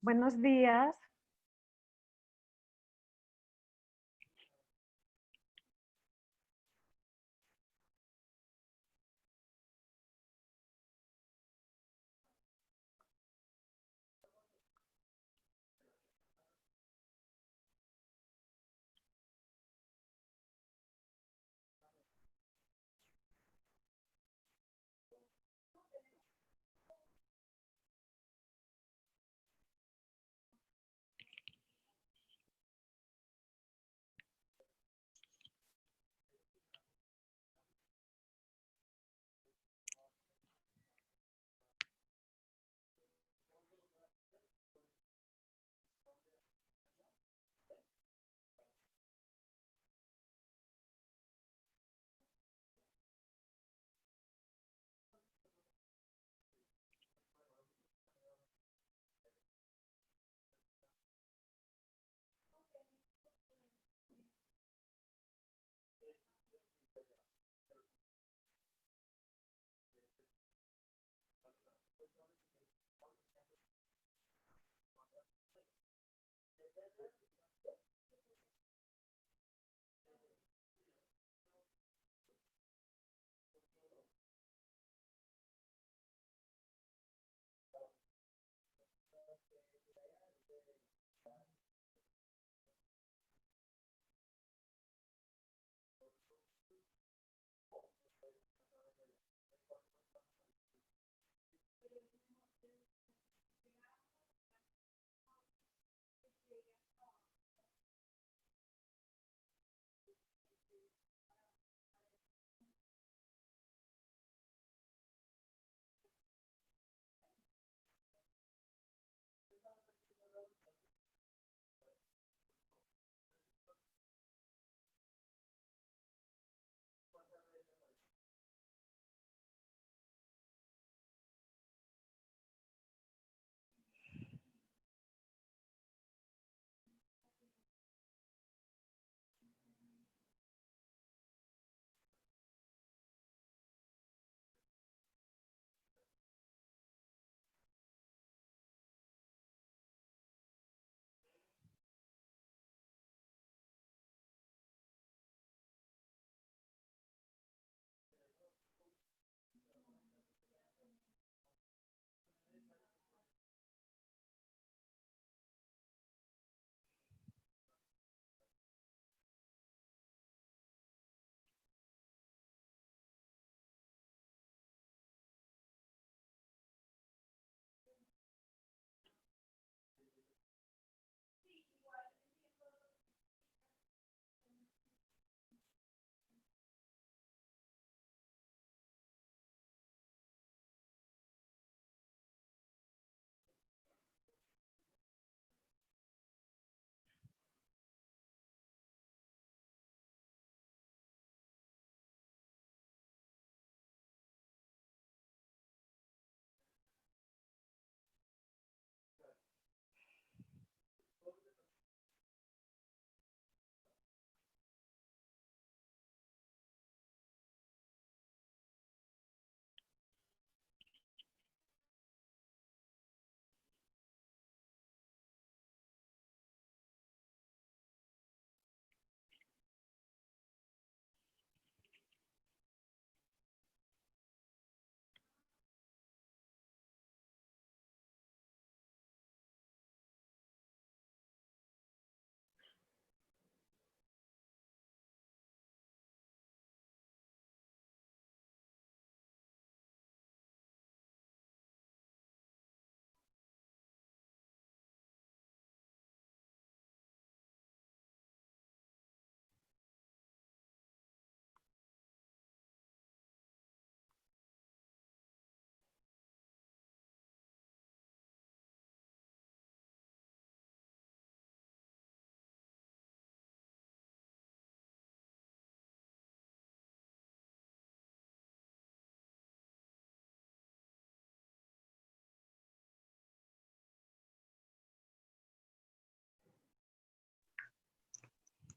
Buenos días.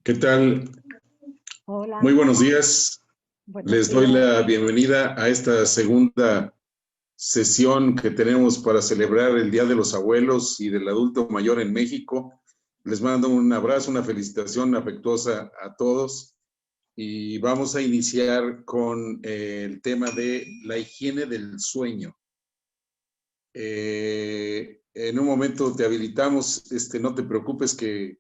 ¿Qué tal? Hola. Muy buenos días. Buenos Les doy días. la bienvenida a esta segunda sesión que tenemos para celebrar el Día de los Abuelos y del Adulto Mayor en México. Les mando un abrazo, una felicitación afectuosa a todos y vamos a iniciar con el tema de la higiene del sueño. En un momento te habilitamos, no te preocupes que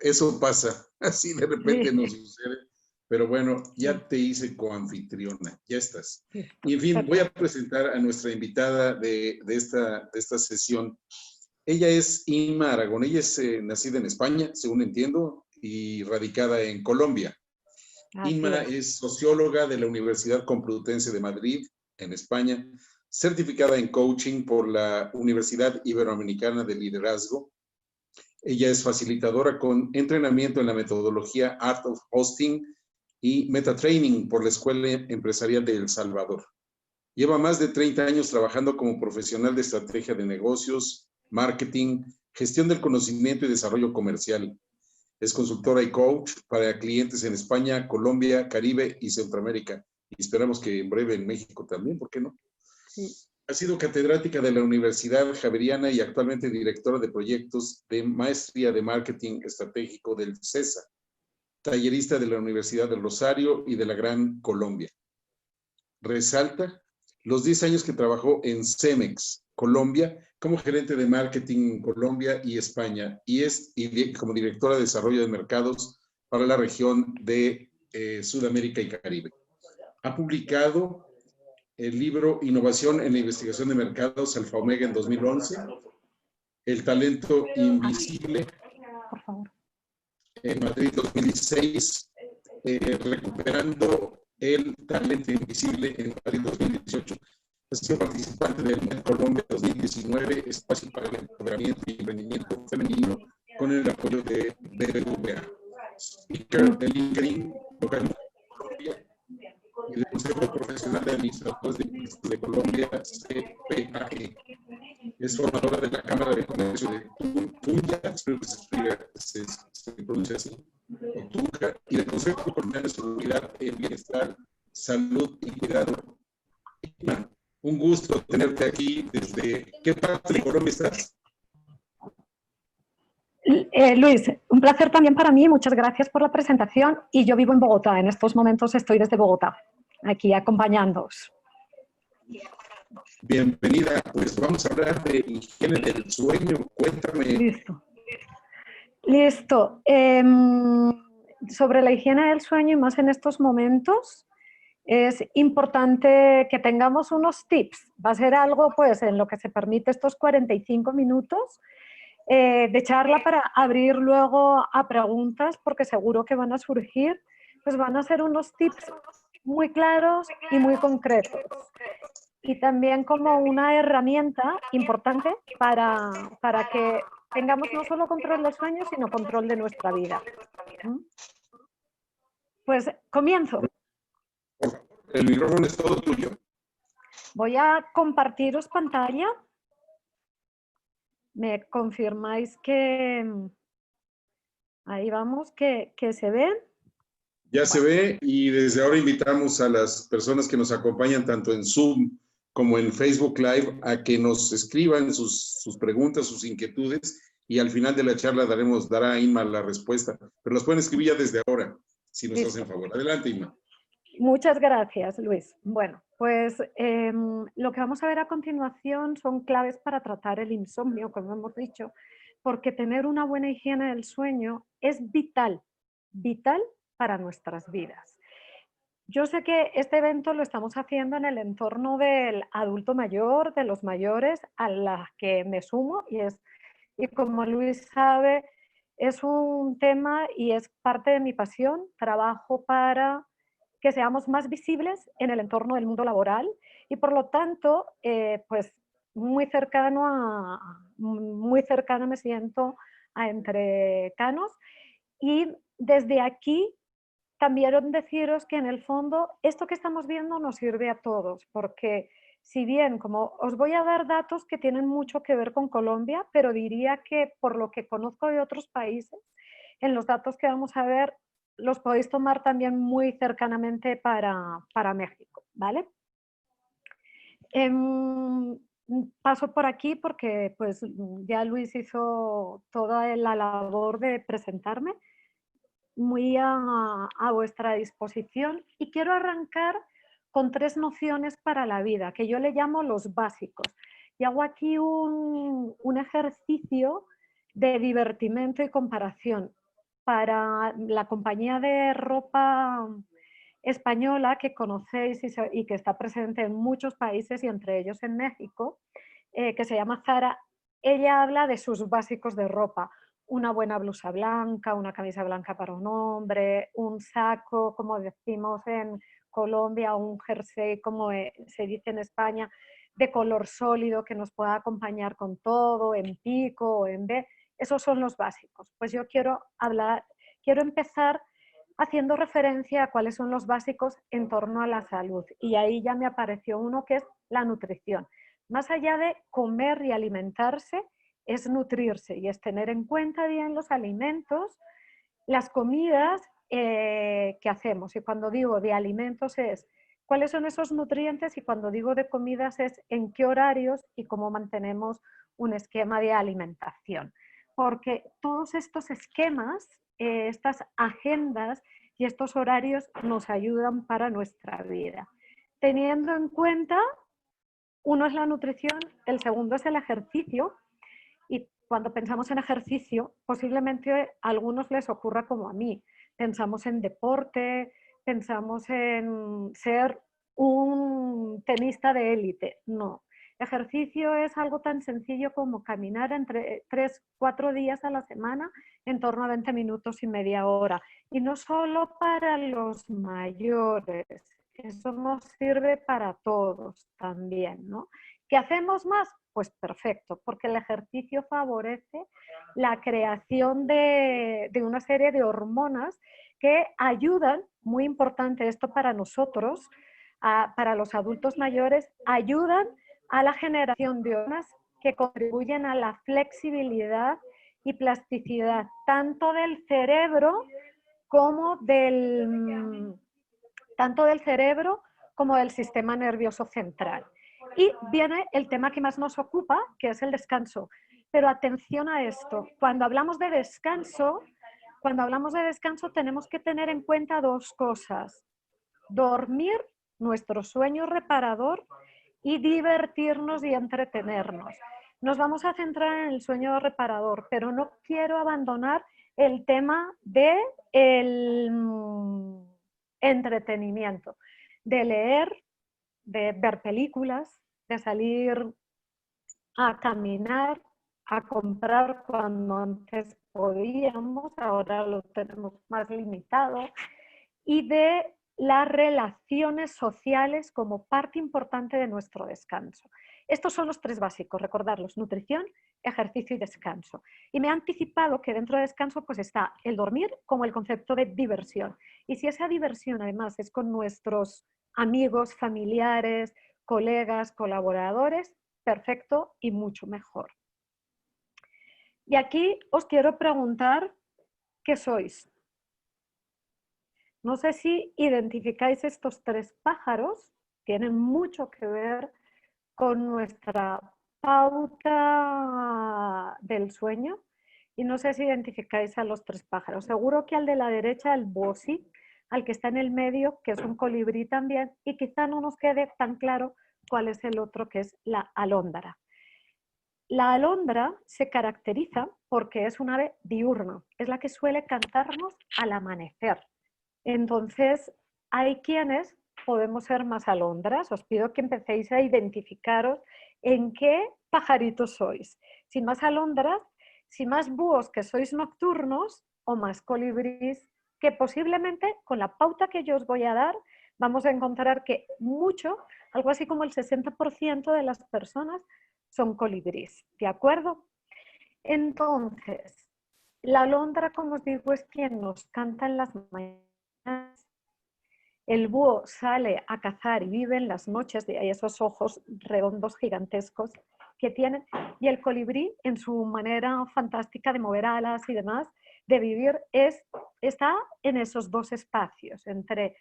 eso pasa, así de repente nos sucede. Pero bueno, ya te hice coanfitriona, ya estás. Y en fin, voy a presentar a nuestra invitada de esta sesión. Ella es Inma Aragón, ella es nacida en España, según entiendo, y radicada en Colombia. Inma es socióloga de la Universidad Complutense de Madrid, en España, certificada en coaching por la Universidad Iberoamericana de Liderazgo. Ella es facilitadora con entrenamiento en la metodología Art of Hosting y Metatraining por la Escuela Empresarial de El Salvador. Lleva más de 30 años trabajando como profesional de estrategia de negocios, marketing, gestión del conocimiento y desarrollo comercial. Es consultora y coach para clientes en España, Colombia, Caribe y Centroamérica. Y esperamos que en breve en México también, ¿por qué no? Sí. Ha sido catedrática de la Universidad Javeriana y actualmente directora de proyectos de maestría de marketing estratégico del CESA, tallerista de la Universidad del Rosario y de la Gran Colombia. Resalta los 10 años que trabajó en Cemex, Colombia, como gerente de marketing en Colombia y España, y como directora de desarrollo de mercados para la región de Sudamérica y Caribe. Ha publicado el libro Innovación en la Investigación de Mercados, Alfa Omega, en 2011, El Talento Invisible, en Madrid 2016, Recuperando el Talento Invisible en Madrid 2018. Ha sido participante del MED Colombia 2019, Espacio para el Empoderamiento y Emprendimiento Femenino, con el apoyo de BBVA. Speaker de LinkedIn, local de Colombia, y del Consejo Profesional de Administradores de Impuestos de Colombia, CPAE. Es formadora de la Cámara de Comercio de Tunja, espero que se pronuncia así, o Tunja, y del Consejo Colombiano de Seguridad, Bienestar, Salud y Cuidado. Un gusto tenerte aquí. ¿Desde qué parte de Colombia estás? Luis, un placer también para mí, muchas gracias por la presentación, y yo vivo en Bogotá, en estos momentos estoy desde Bogotá, aquí acompañándoos. Bienvenida, pues vamos a hablar de higiene del sueño, cuéntame. Listo. Sobre la higiene del sueño y más en estos momentos, es importante que tengamos unos tips, va a ser algo pues en lo que se permite estos 45 minutos, de charla para abrir luego a preguntas, porque seguro que van a surgir, pues van a ser unos tips muy claros y muy concretos. Y también como una herramienta importante para que tengamos no solo control del sueño, sino control de nuestra vida. Pues comienzo. El micrófono es todo tuyo. Voy a compartiros pantalla. ¿Me confirmáis que ahí vamos, que se ven? Ya se ve, y desde ahora invitamos a las personas que nos acompañan tanto en Zoom como en Facebook Live a que nos escriban sus preguntas, sus inquietudes, y al final de la charla dará Inma la respuesta. Pero las pueden escribir ya desde ahora, si nos hacen favor. Adelante, Inma. Muchas gracias, Luis. Bueno, pues lo que vamos a ver a continuación son claves para tratar el insomnio, como hemos dicho, porque tener una buena higiene del sueño es vital, vital para nuestras vidas. Yo sé que este evento lo estamos haciendo en el entorno del adulto mayor, de los mayores, a las que me sumo, y como Luis sabe, es un tema y es parte de mi pasión. Trabajo para que seamos más visibles en el entorno del mundo laboral y por lo tanto, pues muy cercana me siento a Entrecanos, y desde aquí también deciros que en el fondo esto que estamos viendo nos sirve a todos, porque si bien como os voy a dar datos que tienen mucho que ver con Colombia, pero diría que por lo que conozco de otros países, en los datos que vamos a ver los podéis tomar también muy cercanamente para México, ¿vale? Paso por aquí porque pues ya Luis hizo toda la labor de presentarme, muy a vuestra disposición, y quiero arrancar con 3 nociones para la vida, que yo le llamo los básicos. Y hago aquí un ejercicio de divertimento y comparación. Para la compañía de ropa española que conocéis y que está presente en muchos países y entre ellos en México, que se llama Zara, ella habla de sus básicos de ropa. Una buena blusa blanca, una camisa blanca para un hombre, un saco, como decimos en Colombia, un jersey, como se dice en España, de color sólido que nos pueda acompañar con todo, en pico o en B. Esos son los básicos. Pues yo quiero empezar haciendo referencia a cuáles son los básicos en torno a la salud. Y ahí ya me apareció uno que es la nutrición. Más allá de comer y alimentarse, es nutrirse y es tener en cuenta bien los alimentos, las comidas que hacemos. Y cuando digo de alimentos es cuáles son esos nutrientes, y cuando digo de comidas es en qué horarios y cómo mantenemos un esquema de alimentación. Porque todos estos esquemas, estas agendas y estos horarios nos ayudan para nuestra vida. Teniendo en cuenta, uno es la nutrición, el segundo es el ejercicio, y cuando pensamos en ejercicio, posiblemente a algunos les ocurra como a mí. Pensamos en deporte, pensamos en ser un tenista de élite. No. Ejercicio es algo tan sencillo como caminar entre 3-4 días a la semana en torno a 20 minutos y media hora. Y no solo para los mayores, eso nos sirve para todos también, ¿no? ¿Qué hacemos más? Pues perfecto, porque el ejercicio favorece la creación de una serie de hormonas que ayudan, muy importante esto para nosotros, para los adultos mayores, ayudan a la generación de hormonas que contribuyen a la flexibilidad y plasticidad, tanto del cerebro como del sistema nervioso central. Y viene el tema que más nos ocupa, que es el descanso. Pero atención a esto, cuando hablamos de descanso tenemos que tener en cuenta 2 cosas: dormir, nuestro sueño reparador, y divertirnos y entretenernos. Nos vamos a centrar en el sueño reparador, pero no quiero abandonar el tema del entretenimiento, de leer, de ver películas, de salir a caminar, a comprar cuando antes podíamos, ahora lo tenemos más limitado, y de las relaciones sociales como parte importante de nuestro descanso. Estos son los 3 básicos, recordarlos: nutrición, ejercicio y descanso. Y me he anticipado que dentro de descanso pues está el dormir como el concepto de diversión. Y si esa diversión además es con nuestros amigos, familiares, colegas, colaboradores, perfecto y mucho mejor. Y aquí os quiero preguntar, ¿qué sois? No sé si identificáis estos 3 pájaros, tienen mucho que ver con nuestra pauta del sueño, y no sé si identificáis a los 3 pájaros. Seguro que al de la derecha, el bosí, al que está en el medio, que es un colibrí también, y quizá no nos quede tan claro cuál es el otro, que es la alondra. La alondra se caracteriza porque es un ave diurna, es la que suele cantarnos al amanecer. Entonces, hay quienes podemos ser más alondras. Os pido que empecéis a identificaros en qué pajaritos sois. Si más alondras, si más búhos, que sois nocturnos, o más colibrís, que posiblemente con la pauta que yo os voy a dar vamos a encontrar que algo así como el 60% de las personas son colibrís, ¿de acuerdo? Entonces, la alondra, como os digo, es quien nos canta en las mañanas. El búho sale a cazar y vive en las noches, de ahí esos ojos redondos gigantescos que tienen. Y el colibrí, en su manera fantástica de mover alas y demás, de vivir, está en esos 2 espacios, entre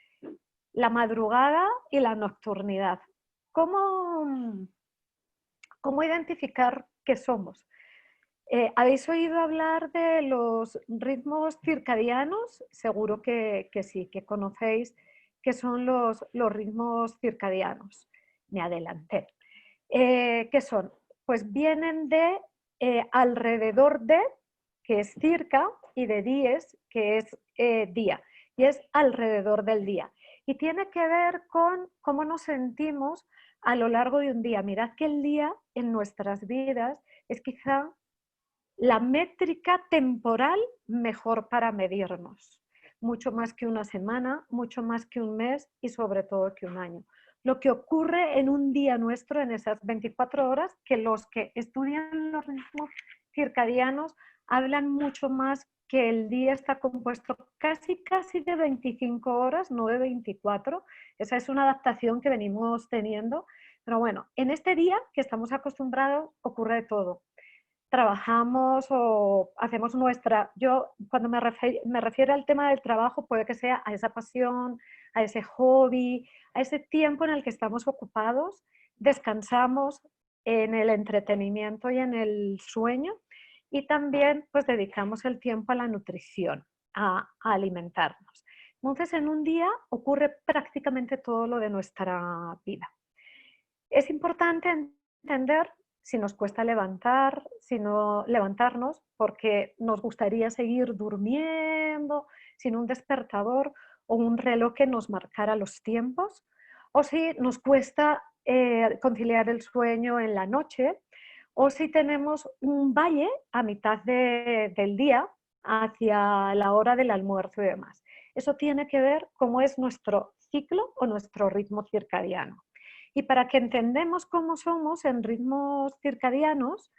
la madrugada y la nocturnidad. ¿cómo identificar qué somos? ¿Habéis oído hablar de los ritmos circadianos? Seguro que sí, que conocéis qué son los ritmos circadianos. Me adelanté. ¿Qué son? Pues vienen de alrededor de, que es circa, y de dies, que es día, y es alrededor del día. Y tiene que ver con cómo nos sentimos a lo largo de un día. Mirad que el día en nuestras vidas es quizá la métrica temporal mejor para medirnos. Mucho más que una semana, mucho más que un mes y sobre todo que un año. Lo que ocurre en un día nuestro, en esas 24 horas, que los que estudian los ritmos circadianos hablan mucho más que el día está compuesto casi de 25 horas, no de 24. Esa es una adaptación que venimos teniendo. Pero bueno, en este día que estamos acostumbrados ocurre de todo. Trabajamos o hacemos nuestra... Yo cuando me refiero al tema del trabajo puede que sea a esa pasión, a ese hobby, a ese tiempo en el que estamos ocupados, descansamos en el entretenimiento y en el sueño y también pues dedicamos el tiempo a la nutrición, a alimentarnos. Entonces en un día ocurre prácticamente todo lo de nuestra vida. Es importante entender si nos cuesta levantar, si no levantarnos, porque nos gustaría seguir durmiendo sin un despertador o un reloj que nos marcara los tiempos, o si nos cuesta conciliar el sueño en la noche, o si tenemos un valle a mitad del día hacia la hora del almuerzo y demás. Eso tiene que ver cómo es nuestro ciclo o nuestro ritmo circadiano. Y para que entendamos cómo somos en ritmos circadianos,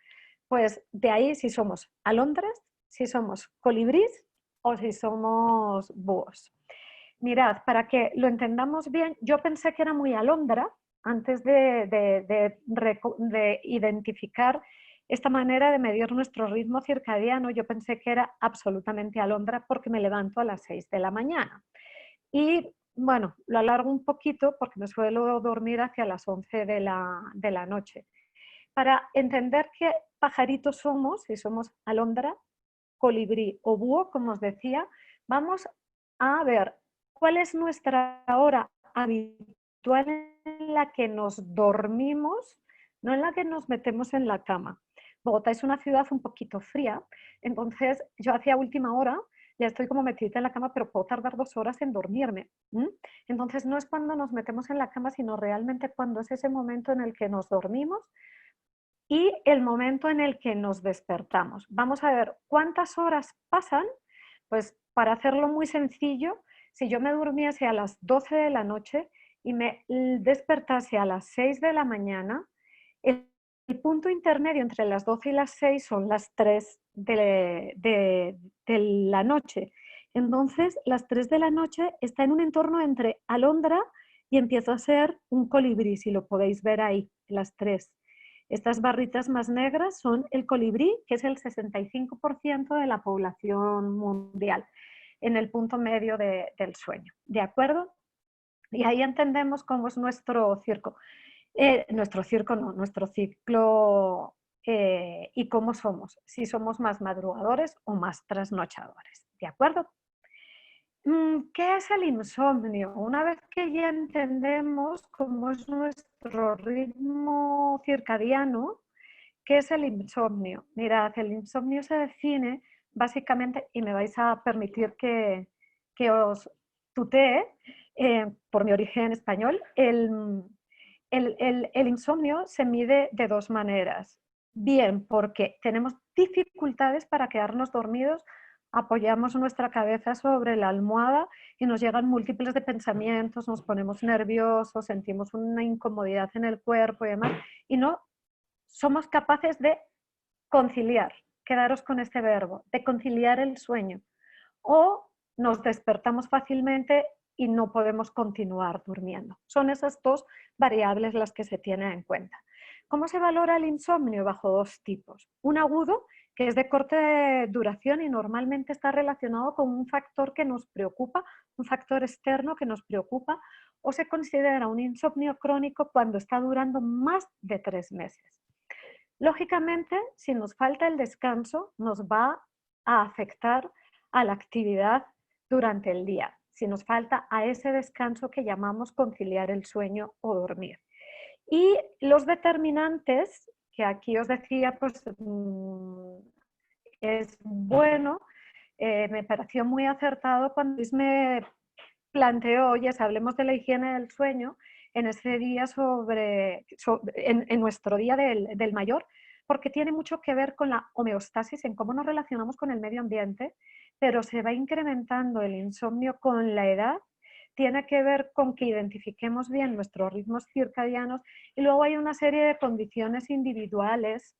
pues de ahí si somos alondras, si somos colibrís o si somos búhos. Mirad, para que lo entendamos bien, yo pensé que era muy alondra antes de identificar esta manera de medir nuestro ritmo circadiano. Yo pensé que era absolutamente alondra porque me levanto a las 6 de la mañana. Y bueno, lo alargo un poquito porque me suelo dormir hacia las 11 de la noche. Para entender qué pajaritos somos, si somos alondra, colibrí o búho, como os decía, vamos a ver cuál es nuestra hora habitual en la que nos dormimos, no en la que nos metemos en la cama. Bogotá es una ciudad un poquito fría, entonces yo hacia última hora ya estoy como metida en la cama, pero puedo tardar 2 horas en dormirme. Entonces no es cuando nos metemos en la cama, sino realmente cuando es ese momento en el que nos dormimos y el momento en el que nos despertamos. Vamos a ver cuántas horas pasan. Pues para hacerlo muy sencillo, si yo me durmiese a las 12 de la noche y me despertase a las 6 de la mañana, el punto intermedio entre las 12 y las 6 son las 3 de la noche. Entonces, las 3 de la noche está en un entorno entre alondra y empiezo a ser un colibrí, si lo podéis ver ahí, las 3. Estas barritas más negras son el colibrí, que es el 65% de la población mundial, en el punto medio del sueño. ¿De acuerdo? Y ahí entendemos cómo es nuestro circo. Nuestro ciclo y cómo somos, si somos más madrugadores o más trasnochadores. ¿De acuerdo? ¿Qué es el insomnio? Una vez que ya entendemos cómo es nuestro ritmo circadiano, ¿qué es el insomnio? Mirad, el insomnio se define básicamente, y me vais a permitir que os tutee por mi origen español, el insomnio se mide de 2 maneras. Bien, porque tenemos dificultades para quedarnos dormidos, apoyamos nuestra cabeza sobre la almohada y nos llegan múltiples de pensamientos, nos ponemos nerviosos, sentimos una incomodidad en el cuerpo y demás, y no somos capaces de conciliar, quedaros con este verbo, de conciliar el sueño. O nos despertamos fácilmente y no podemos continuar durmiendo. Son esas 2 variables las que se tienen en cuenta. ¿Cómo se valora el insomnio? Bajo 2 tipos. Un agudo, que es de corta duración y normalmente está relacionado con un factor que nos preocupa, un factor externo que nos preocupa, o se considera un insomnio crónico cuando está durando más de 3 meses. Lógicamente, si nos falta el descanso, nos va a afectar a la actividad durante el día, si nos falta a ese descanso que llamamos conciliar el sueño o dormir. Y los determinantes, que aquí os decía, pues es bueno, me pareció muy acertado cuando Luis me planteó, oye, hablemos de la higiene del sueño en ese día en nuestro día del mayor, porque tiene mucho que ver con la homeostasis, en cómo nos relacionamos con el medio ambiente, pero se va incrementando el insomnio con la edad, tiene que ver con que identifiquemos bien nuestros ritmos circadianos y luego hay una serie de condiciones individuales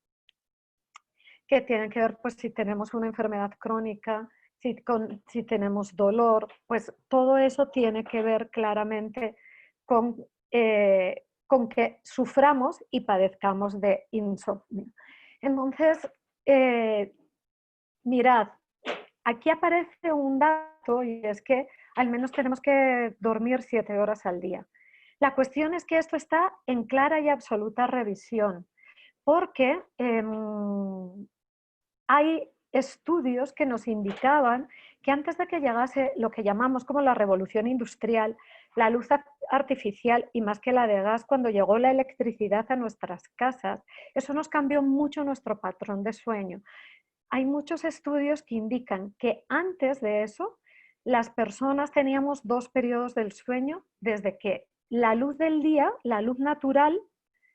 que tienen que ver, pues si tenemos una enfermedad crónica, si tenemos dolor, pues todo eso tiene que ver claramente con que suframos y padezcamos de insomnio. Entonces, mirad, aquí aparece un dato y es que al menos tenemos que dormir 7 horas al día. La cuestión es que esto está en clara y absoluta revisión, porque hay estudios que nos indicaban que antes de que llegase lo que llamamos como la revolución industrial, la luz artificial y más que la de gas, cuando llegó la electricidad a nuestras casas, eso nos cambió mucho nuestro patrón de sueño. Hay muchos estudios que indican que antes de eso, las personas teníamos 2 periodos del sueño, desde que la luz del día, la luz natural,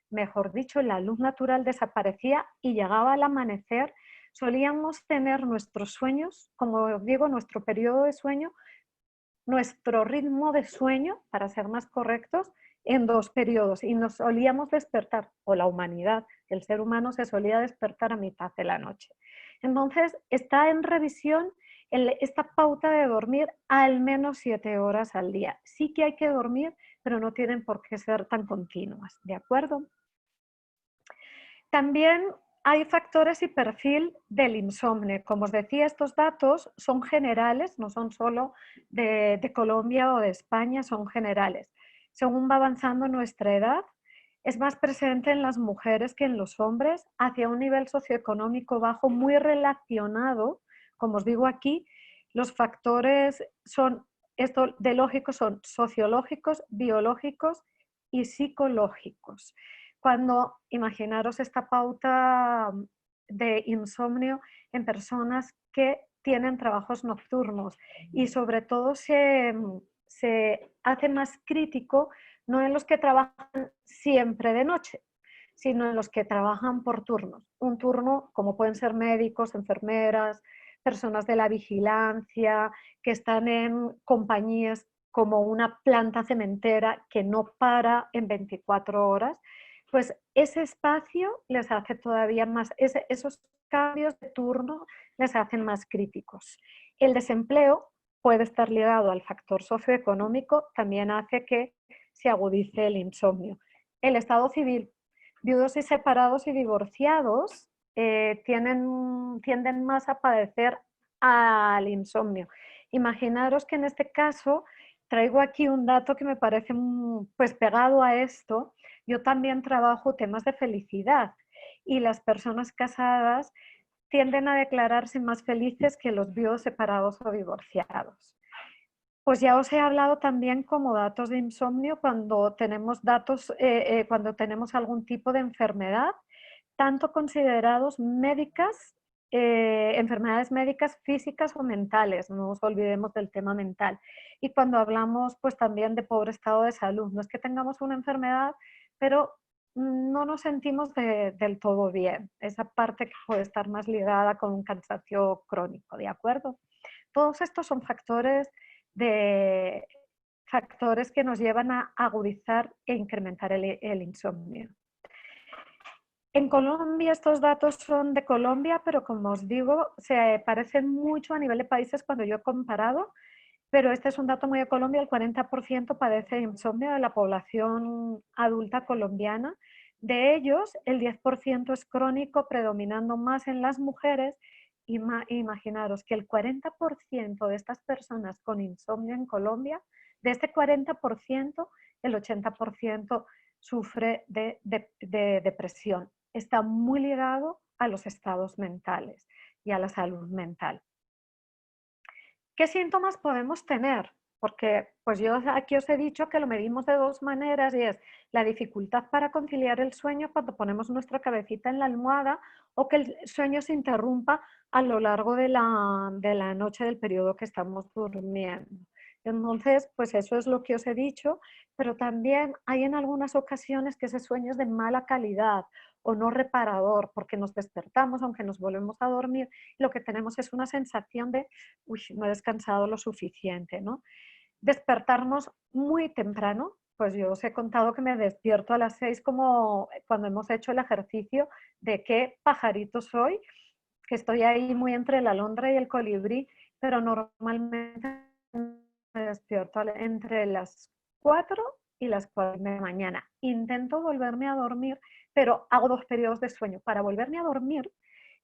mejor dicho, la luz natural desaparecía y llegaba al amanecer, solíamos tener nuestros sueños, como os digo, nuestro periodo de sueño, nuestro ritmo de sueño, para ser más correctos, en 2 periodos y nos solíamos despertar, o la humanidad, el ser humano se solía despertar a mitad de la noche. Entonces, está en revisión esta pauta de dormir al menos 7 horas al día. Sí que hay que dormir, pero no tienen por qué ser tan continuas, ¿de acuerdo? También hay factores y perfil del insomnio. Como os decía, estos datos son generales, no son solo de Colombia o de España, son generales. Según va avanzando nuestra edad, es más presente en las mujeres que en los hombres, hacia un nivel socioeconómico bajo muy relacionado. Como os digo aquí, los factores son, esto de lógicos son sociológicos, biológicos y psicológicos. Cuando imaginaros esta pauta de insomnio en personas que tienen trabajos nocturnos y sobre todo se hace más crítico no en los que trabajan siempre de noche, sino en los que trabajan por turnos. Un turno como pueden ser médicos, enfermeras, personas de la vigilancia, que están en compañías como una planta cementera que no para en 24 horas, pues ese espacio les hace todavía más, esos cambios de turno les hacen más críticos. El desempleo puede estar ligado al factor socioeconómico, también hace que se agudice el insomnio. El estado civil, viudos y separados y divorciados tienden más a padecer al insomnio. Imaginaros que en este caso traigo aquí un dato que me parece pues pegado a esto. Yo también trabajo temas de felicidad y las personas casadas tienden a declararse más felices que los viudos separados o divorciados. Pues ya os he hablado también como datos de insomnio cuando tenemos cuando tenemos algún tipo de enfermedad, tanto considerados médicas, enfermedades médicas físicas o mentales, no nos olvidemos del tema mental. Y cuando hablamos pues también de pobre estado de salud, no es que tengamos una enfermedad, pero no nos sentimos del todo bien. Esa parte que puede estar más ligada con un cansancio crónico, ¿de acuerdo? Todos estos son factores que nos llevan a agudizar e incrementar el insomnio. En Colombia, estos datos son de Colombia, pero como os digo, se parecen mucho a nivel de países cuando yo he comparado, pero este es un dato muy de Colombia, el 40% padece de insomnio de la población adulta colombiana. De ellos, el 10% es crónico, predominando más en las mujeres. Imaginaros que el 40% de estas personas con insomnio en Colombia De este 40%, el 80% sufre de depresión. Está muy ligado a los estados mentales y a la salud mental. ¿Qué síntomas podemos tener? Porque pues yo aquí os he dicho que lo medimos de dos maneras y es la dificultad para conciliar el sueño cuando ponemos nuestra cabecita en la almohada o que el sueño se interrumpa a lo largo de la noche del periodo que estamos durmiendo. Entonces, pues eso es lo que os he dicho, pero también hay en algunas ocasiones que ese sueño es de mala calidad o no reparador, porque nos despertamos, aunque nos volvemos a dormir, lo que tenemos es una sensación de, uy, no he descansado lo suficiente, ¿no? Despertarnos muy temprano, pues yo os he contado que me despierto a las 6 como cuando hemos hecho el ejercicio de qué pajarito soy, que estoy ahí muy entre la alondra y el colibrí, pero normalmente me despierto entre las 4 y las 4 de la mañana. Intento volverme a dormir, pero hago 2 periodos de sueño. Para volverme a dormir,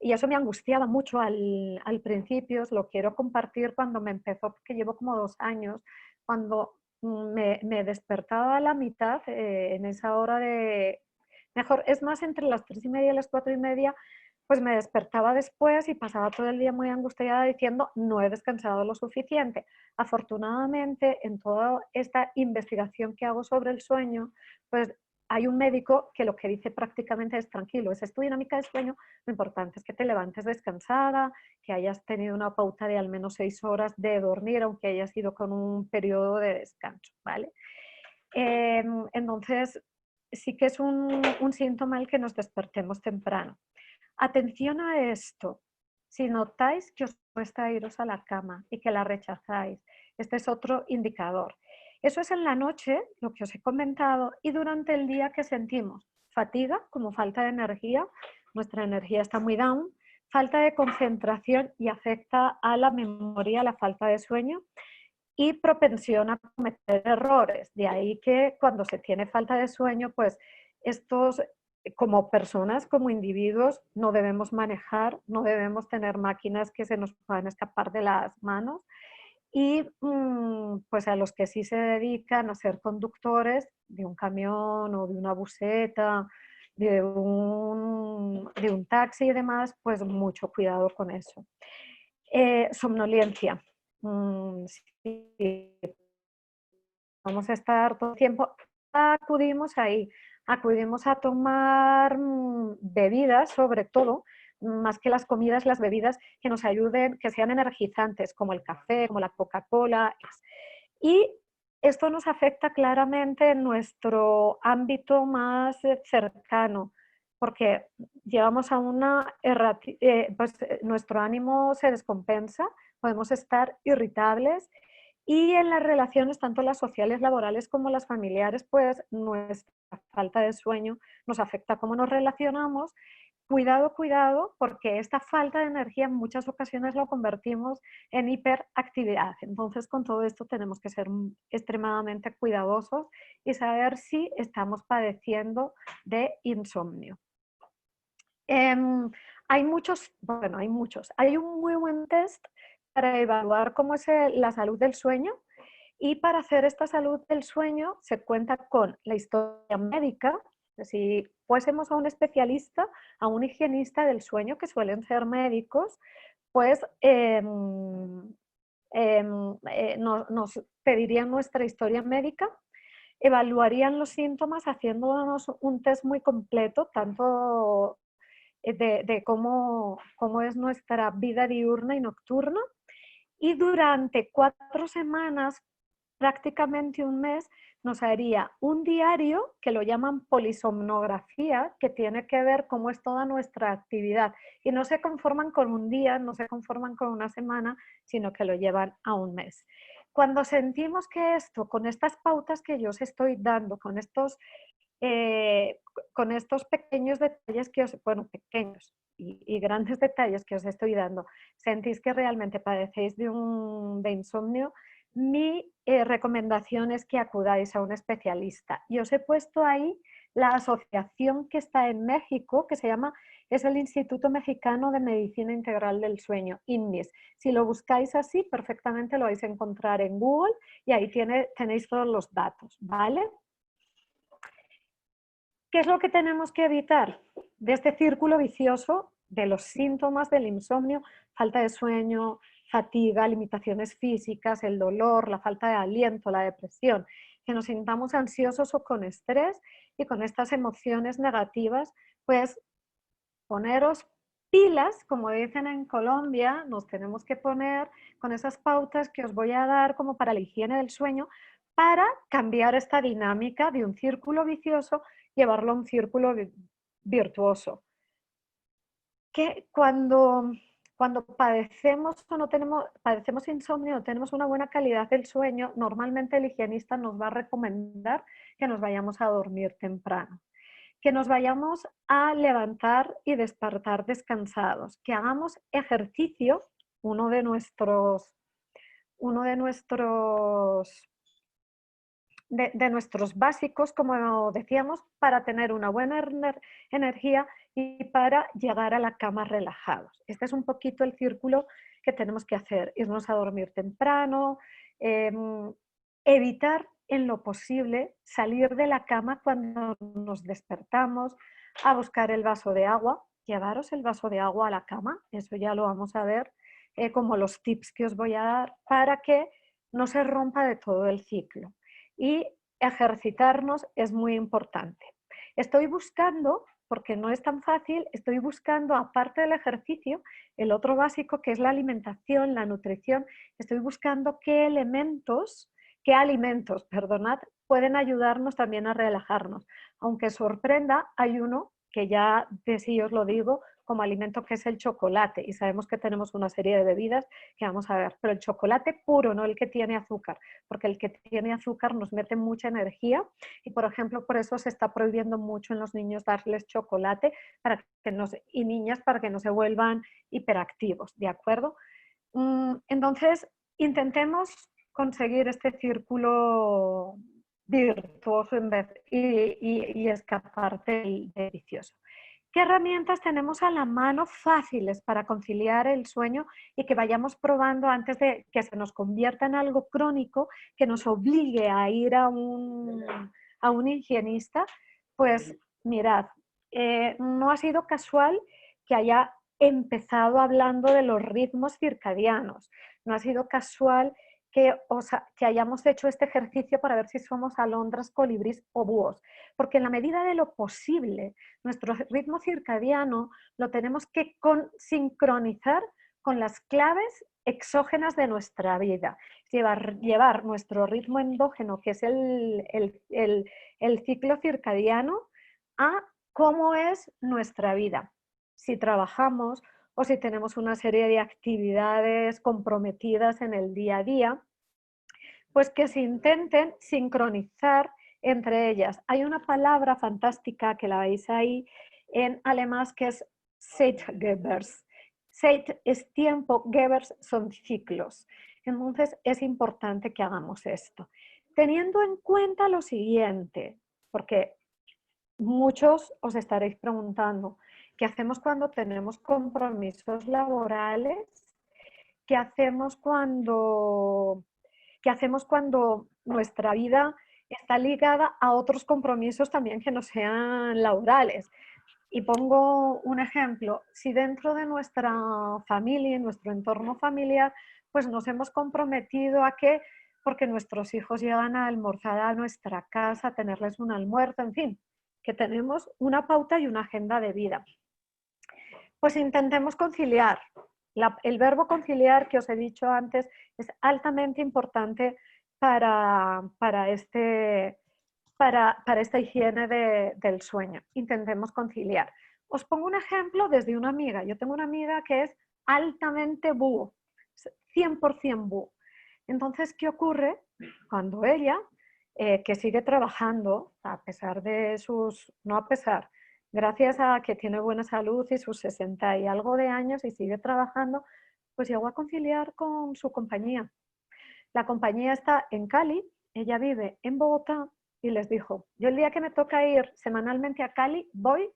y eso me angustiaba mucho al principio, os lo quiero compartir cuando me empezó, porque llevo como 2 años, cuando me despertaba a la mitad, en esa hora de, mejor, es más entre las 3:30 y las 4:30, pues me despertaba después y pasaba todo el día muy angustiada diciendo no he descansado lo suficiente. Afortunadamente, en toda esta investigación que hago sobre el sueño, pues hay un médico que lo que dice prácticamente es tranquilo, es tu dinámica de sueño, lo importante es que te levantes descansada, que hayas tenido una pauta de al menos 6 horas de dormir, aunque hayas ido con un periodo de descanso, ¿vale? Entonces, sí que es un síntoma el que nos despertemos temprano. Atención a esto. Si notáis que os cuesta iros a la cama y que la rechazáis, este es otro indicador. Eso es en la noche, lo que os he comentado, y durante el día que sentimos fatiga, como falta de energía, nuestra energía está muy down, falta de concentración y afecta a la memoria, la falta de sueño, y propensión a cometer errores. De ahí que cuando se tiene falta de sueño, pues estos, como personas, como individuos, no debemos manejar, no debemos tener máquinas que se nos puedan escapar de las manos. Y pues a los que sí se dedican a ser conductores de un camión o de una buseta, de un taxi y demás, pues mucho cuidado con eso. Somnolencia. Sí, vamos a estar todo el tiempo, acudimos ahí, acudimos a tomar bebidas, sobre todo, más que las comidas, las bebidas que nos ayuden, que sean energizantes, como el café, como la Coca-Cola. Y esto nos afecta claramente en nuestro ámbito más cercano, porque llevamos a una nuestro ánimo se descompensa, podemos estar irritables y en las relaciones, tanto las sociales, laborales como las familiares, pues nuestra falta de sueño nos afecta cómo nos relacionamos. Cuidado, cuidado, porque esta falta de energía en muchas ocasiones lo convertimos en hiperactividad. Entonces, con todo esto tenemos que ser extremadamente cuidadosos y saber si estamos padeciendo de insomnio. Hay muchos, bueno, hay muchos. Hay un muy buen test para evaluar cómo es la salud del sueño y para hacer esta salud del sueño se cuenta con la historia médica. Si fuésemos a un especialista, a un higienista del sueño, que suelen ser médicos, pues nos pedirían nuestra historia médica, evaluarían los síntomas haciéndonos un test muy completo, tanto de cómo es nuestra vida diurna y nocturna. Y durante 4 semanas, prácticamente un mes, nos haría un diario que lo llaman polisomnografía, que tiene que ver cómo es toda nuestra actividad. Y no se conforman con un día, no se conforman con una semana, sino que lo llevan a un mes. Cuando sentimos que esto, con estas pautas que yo os estoy dando, con estos pequeños detalles que os, bueno, pequeños y grandes detalles que os estoy dando, sentís que realmente padecéis de insomnio, mi recomendación es que acudáis a un especialista. Y os he puesto ahí la asociación que está en México, que se llama Es el Instituto Mexicano de Medicina Integral del Sueño, INMIS. Si lo buscáis así, perfectamente lo vais a encontrar en Google y ahí tenéis todos los datos, ¿vale? ¿Qué es lo que tenemos que evitar de este círculo vicioso de los síntomas del insomnio? Falta de sueño, fatiga, limitaciones físicas, el dolor, la falta de aliento, la depresión, que nos sintamos ansiosos o con estrés y con estas emociones negativas, pues poneros pilas, como dicen en Colombia, nos tenemos que poner con esas pautas que os voy a dar como para la higiene del sueño, para cambiar esta dinámica de un círculo vicioso, llevarlo a un círculo virtuoso. Que cuando padecemos o no padecemos insomnio o tenemos una buena calidad del sueño, normalmente el higienista nos va a recomendar que nos vayamos a dormir temprano, que nos vayamos a levantar y despertar descansados, que hagamos ejercicio, uno de nuestros básicos, como decíamos, para tener una buena energía y para llegar a la cama relajados. Este es un poquito el círculo que tenemos que hacer, irnos a dormir temprano, evitar en lo posible salir de la cama cuando nos despertamos, a buscar el vaso de agua, llevaros el vaso de agua a la cama, eso ya lo vamos a ver, como los tips que os voy a dar para que no se rompa de todo el ciclo. Y ejercitarnos es muy importante. Estoy buscando, porque no es tan fácil, estoy buscando, aparte del ejercicio, el otro básico que es la alimentación, la nutrición, estoy buscando qué alimentos, perdonad, pueden ayudarnos también a relajarnos. Aunque sorprenda, hay uno que ya de sí os lo digo, como alimento, que es el chocolate, y sabemos que tenemos una serie de bebidas que vamos a ver, pero el chocolate puro, no el que tiene azúcar, porque el que tiene azúcar nos mete mucha energía y, por ejemplo, por eso se está prohibiendo mucho en los niños darles chocolate y niñas para que no se vuelvan hiperactivos, ¿de acuerdo? Entonces, intentemos conseguir este círculo virtuoso y escapar del vicioso. ¿Qué herramientas tenemos a la mano fáciles para conciliar el sueño y que vayamos probando antes de que se nos convierta en algo crónico, que nos obligue a ir a un higienista? Pues mirad, no ha sido casual que haya empezado hablando de los ritmos circadianos, no ha sido casual que hayamos hecho este ejercicio para ver si somos alondras, colibrís o búhos, porque en la medida de lo posible nuestro ritmo circadiano lo tenemos que sincronizar con las claves exógenas de nuestra vida. Llevar nuestro ritmo endógeno, que es el ciclo circadiano, a cómo es nuestra vida. Si trabajamos o si tenemos una serie de actividades comprometidas en el día a día, pues que se intenten sincronizar entre ellas. Hay una palabra fantástica que la veis ahí en alemán que es Zeitgebers. Zeit es tiempo, Gebers son ciclos. Entonces es importante que hagamos esto. Teniendo en cuenta lo siguiente, porque muchos os estaréis preguntando, ¿qué hacemos cuando tenemos compromisos laborales? ¿Qué hacemos cuando nuestra vida está ligada a otros compromisos también que no sean laborales? Y pongo un ejemplo, si dentro de nuestra familia, en nuestro entorno familiar, pues nos hemos comprometido a que, porque nuestros hijos llegan a almorzar a nuestra casa, a tenerles un almuerzo, en fin, que tenemos una pauta y una agenda de vida. Pues intentemos conciliar. El verbo conciliar que os he dicho antes es altamente importante para esta higiene del sueño. Intentemos conciliar. Os pongo un ejemplo desde una amiga. Yo tengo una amiga que es altamente búho, 100% búho. Entonces, ¿qué ocurre cuando ella, que sigue trabajando, a pesar de no a pesar, gracias a que tiene buena salud y sus 60 y algo de años y sigue trabajando, pues llegó a conciliar con su compañía? La compañía está en Cali, ella vive en Bogotá y les dijo, yo el día que me toca ir semanalmente a Cali, voy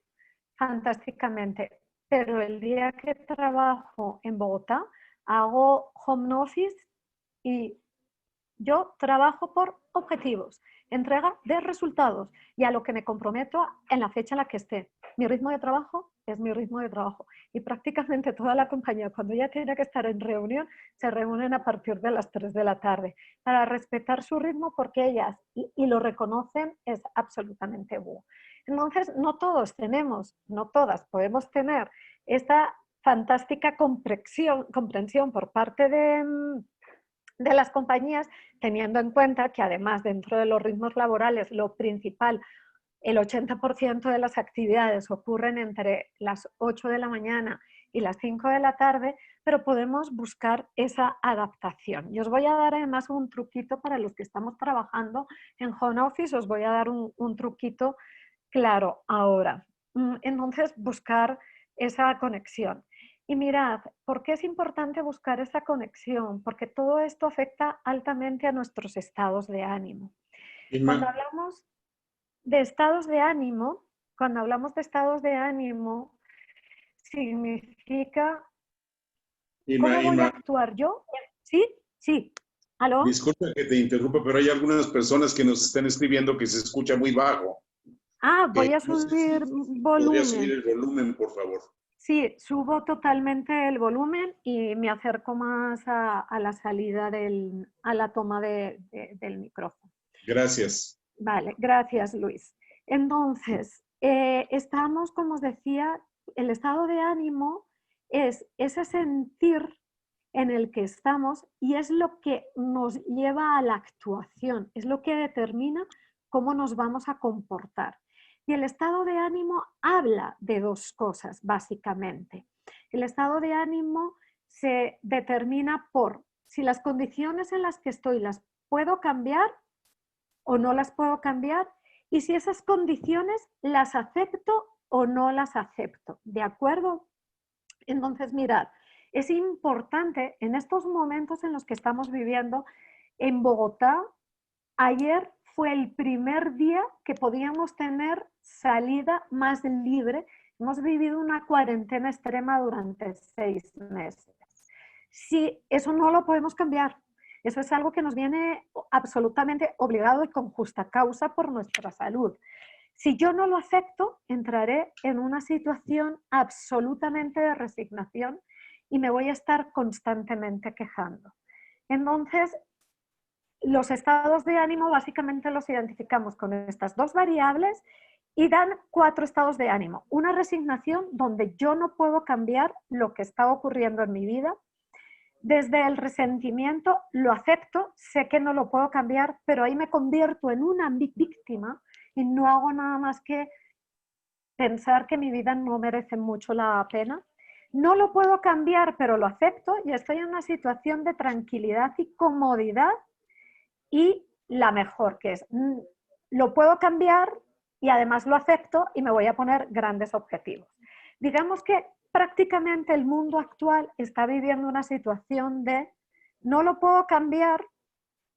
fantásticamente. pero el día que trabajo en Bogotá, hago home office y yo trabajo por objetivos, entrega de resultados y a lo que me comprometo en la fecha en la que esté. Mi ritmo de trabajo es mi ritmo de trabajo y prácticamente toda la compañía, cuando ya tiene que estar en reunión, se reúnen a partir de las 3 de la tarde para respetar su ritmo porque ellas, y lo reconocen, es absolutamente bueno. Entonces, no todos tenemos, no todas podemos tener esta fantástica comprensión por parte de las compañías, teniendo en cuenta que además dentro de los ritmos laborales lo principal, el 80% de las actividades ocurren entre las 8 de la mañana y las 5 de la tarde, pero podemos buscar esa adaptación. Y os voy a dar además un truquito para los que estamos trabajando en home office, os voy a dar un truquito claro ahora. Entonces, buscar esa conexión. Y mirad, ¿por qué es importante buscar esa conexión? Porque todo esto afecta altamente a nuestros estados de ánimo. Cuando Inma, hablamos de estados de ánimo, cuando hablamos de estados de ánimo, significa cómo voy a Inma, actuar yo. ¿Sí? Sí. ¿Aló? disculpa que te interrumpa, pero hay algunas personas que nos están escribiendo que se escucha muy bajo. Ah, voy a No sé subir si podría subir volumen. el volumen, por favor. Sí, subo totalmente el volumen y me acerco más a la salida a la toma del micrófono. Gracias. Vale, gracias Luis. Entonces, estamos, como os decía, el estado de ánimo es ese sentir en el que estamos y es lo que nos lleva a la actuación, es lo que determina cómo nos vamos a comportar. Y el estado de ánimo habla de dos cosas, básicamente. El estado de ánimo se determina por si las condiciones en las que estoy las puedo cambiar o no las puedo cambiar y si esas condiciones las acepto o no las acepto. ¿De acuerdo? Entonces, mirad, es importante en estos momentos en los que estamos viviendo en Bogotá. Ayer fue el primer día que podíamos tener salida más libre. Hemos vivido una cuarentena extrema durante 6 meses. Sí, eso no lo podemos cambiar. Eso es algo que nos viene absolutamente obligado y con justa causa por nuestra salud. Si yo no lo acepto, entraré en una situación absolutamente de resignación y me voy a estar constantemente quejando. Entonces, los estados de ánimo básicamente los identificamos con estas dos variables y dan 4 estados de ánimo. Una resignación donde yo no puedo cambiar lo que está ocurriendo en mi vida. Desde el resentimiento lo acepto, sé que no lo puedo cambiar, pero ahí me convierto en una víctima y no hago nada más que pensar que mi vida no merece mucho la pena. No lo puedo cambiar, pero lo acepto y estoy en una situación de tranquilidad y comodidad. Y la mejor, que es, lo puedo cambiar y además lo acepto y me voy a poner grandes objetivos. Digamos que prácticamente el mundo actual está viviendo una situación de no lo puedo cambiar,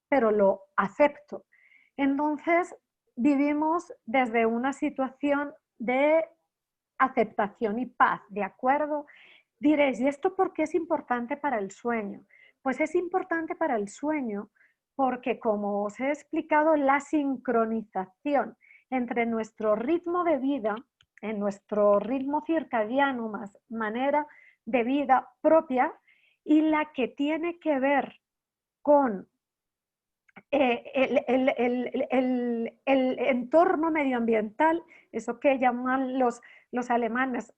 pero lo acepto. Entonces, vivimos desde una situación de aceptación y paz, ¿de acuerdo? Diréis, ¿y esto por qué es importante para el sueño? Pues es importante para el sueño porque, como os he explicado, la sincronización entre nuestro ritmo de vida, en nuestro ritmo circadiano, más manera de vida propia, y la que tiene que ver con el entorno medioambiental, eso que llaman los alemanes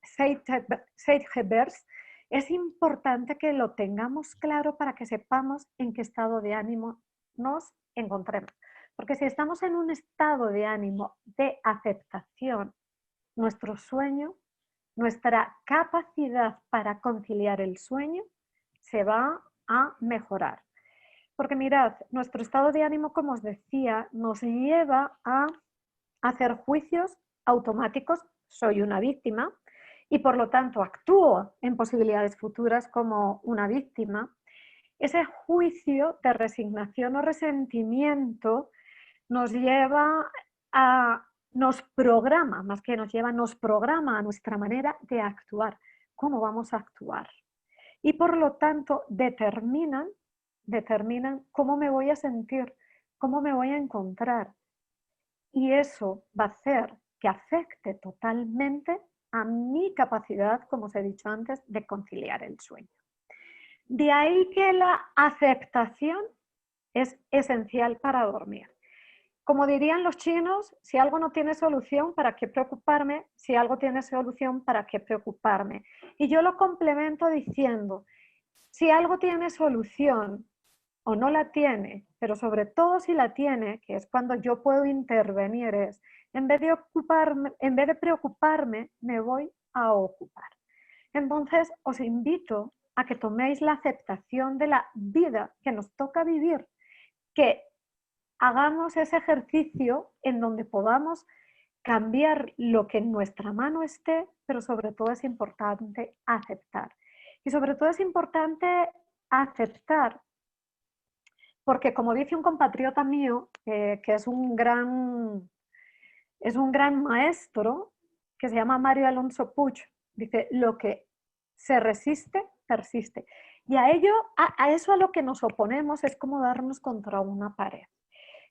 Zeitgebers, es importante que lo tengamos claro para que sepamos en qué estado de ánimo nos encontremos. Porque si estamos en un estado de ánimo de aceptación, nuestro sueño, nuestra capacidad para conciliar el sueño se va a mejorar. Porque mirad, nuestro estado de ánimo, como os decía, nos lleva a hacer juicios automáticos. Soy una víctima y por lo tanto actúo en posibilidades futuras como una víctima. Ese juicio de resignación o resentimiento nos lleva nos programa, más que nos lleva, nos programa a nuestra manera de actuar. cómo vamos a actuar. Y por lo tanto determinan cómo me voy a sentir, cómo me voy a encontrar. Y eso va a hacer que afecte totalmente a mi capacidad, como os he dicho antes, de conciliar el sueño. De ahí que la aceptación es esencial para dormir. Como dirían los chinos, si algo no tiene solución, ¿para qué preocuparme? Si algo tiene solución, ¿para qué preocuparme? Y yo lo complemento diciendo, si algo tiene solución o no la tiene, pero sobre todo si la tiene, que es cuando yo puedo intervenir, es en vez de preocuparme, me voy a ocupar. Entonces, os invito a que toméis la aceptación de la vida que nos toca vivir, que hagamos ese ejercicio en donde podamos cambiar lo que en nuestra mano esté, pero sobre todo es importante aceptar. Y sobre todo es importante aceptar, porque como dice un compatriota mío, que es un gran maestro, que se llama Mario Alonso Puig, dice, lo que se resiste, persiste. Y a eso a lo que nos oponemos es como darnos contra una pared.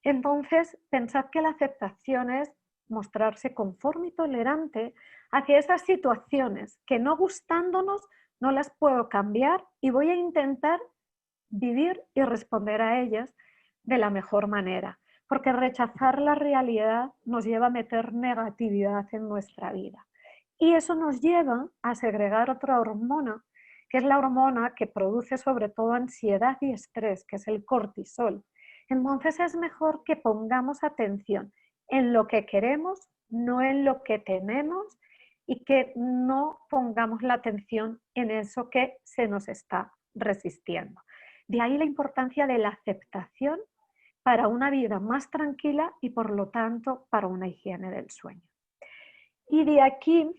Entonces, pensad que la aceptación es mostrarse conforme y tolerante hacia esas situaciones que no gustándonos no las puedo cambiar y voy a intentar vivir y responder a ellas de la mejor manera, porque rechazar la realidad nos lleva a meter negatividad en nuestra vida. Y eso nos lleva a segregar otra hormona, que es la hormona que produce sobre todo ansiedad y estrés, que es el cortisol. Entonces es mejor que pongamos atención en lo que queremos, no en lo que tenemos, y que no pongamos la atención en eso que se nos está resistiendo. De ahí la importancia de la aceptación para una vida más tranquila y por lo tanto para una higiene del sueño. Y de aquí,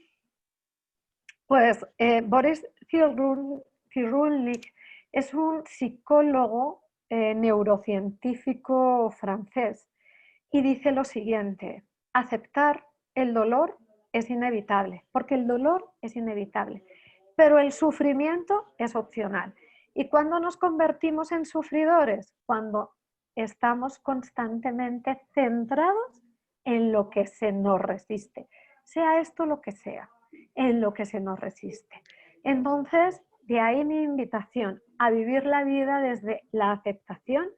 pues Boris Cyrulnik es un psicólogo neurocientífico francés y dice lo siguiente: aceptar el dolor es inevitable, porque el dolor es inevitable, pero el sufrimiento es opcional. ¿Y cuándo nos convertimos en sufridores? Cuando estamos constantemente centrados en lo que se nos resiste, sea esto lo que sea, en lo que se nos resiste. Entonces, de ahí mi invitación a vivir la vida desde la aceptación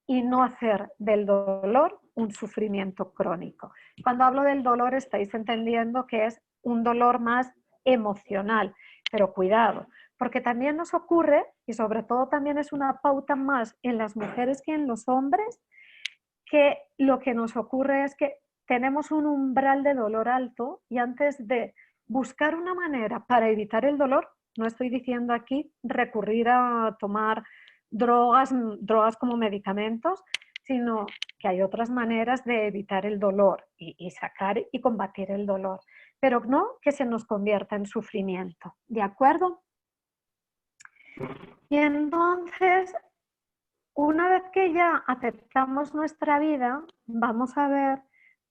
y no hacer del dolor un sufrimiento crónico. Cuando hablo del dolor estáis entendiendo que es un dolor más emocional, pero cuidado, porque también nos ocurre, y sobre todo también es una pauta más en las mujeres que en los hombres, que lo que nos ocurre es que tenemos un umbral de dolor alto y antes de buscar una manera para evitar el dolor, no estoy diciendo aquí recurrir a tomar drogas como medicamentos, sino que hay otras maneras de evitar el dolor y sacar y combatir el dolor, pero no que se nos convierta en sufrimiento, ¿de acuerdo? Y entonces, una vez que ya aceptamos nuestra vida, vamos a ver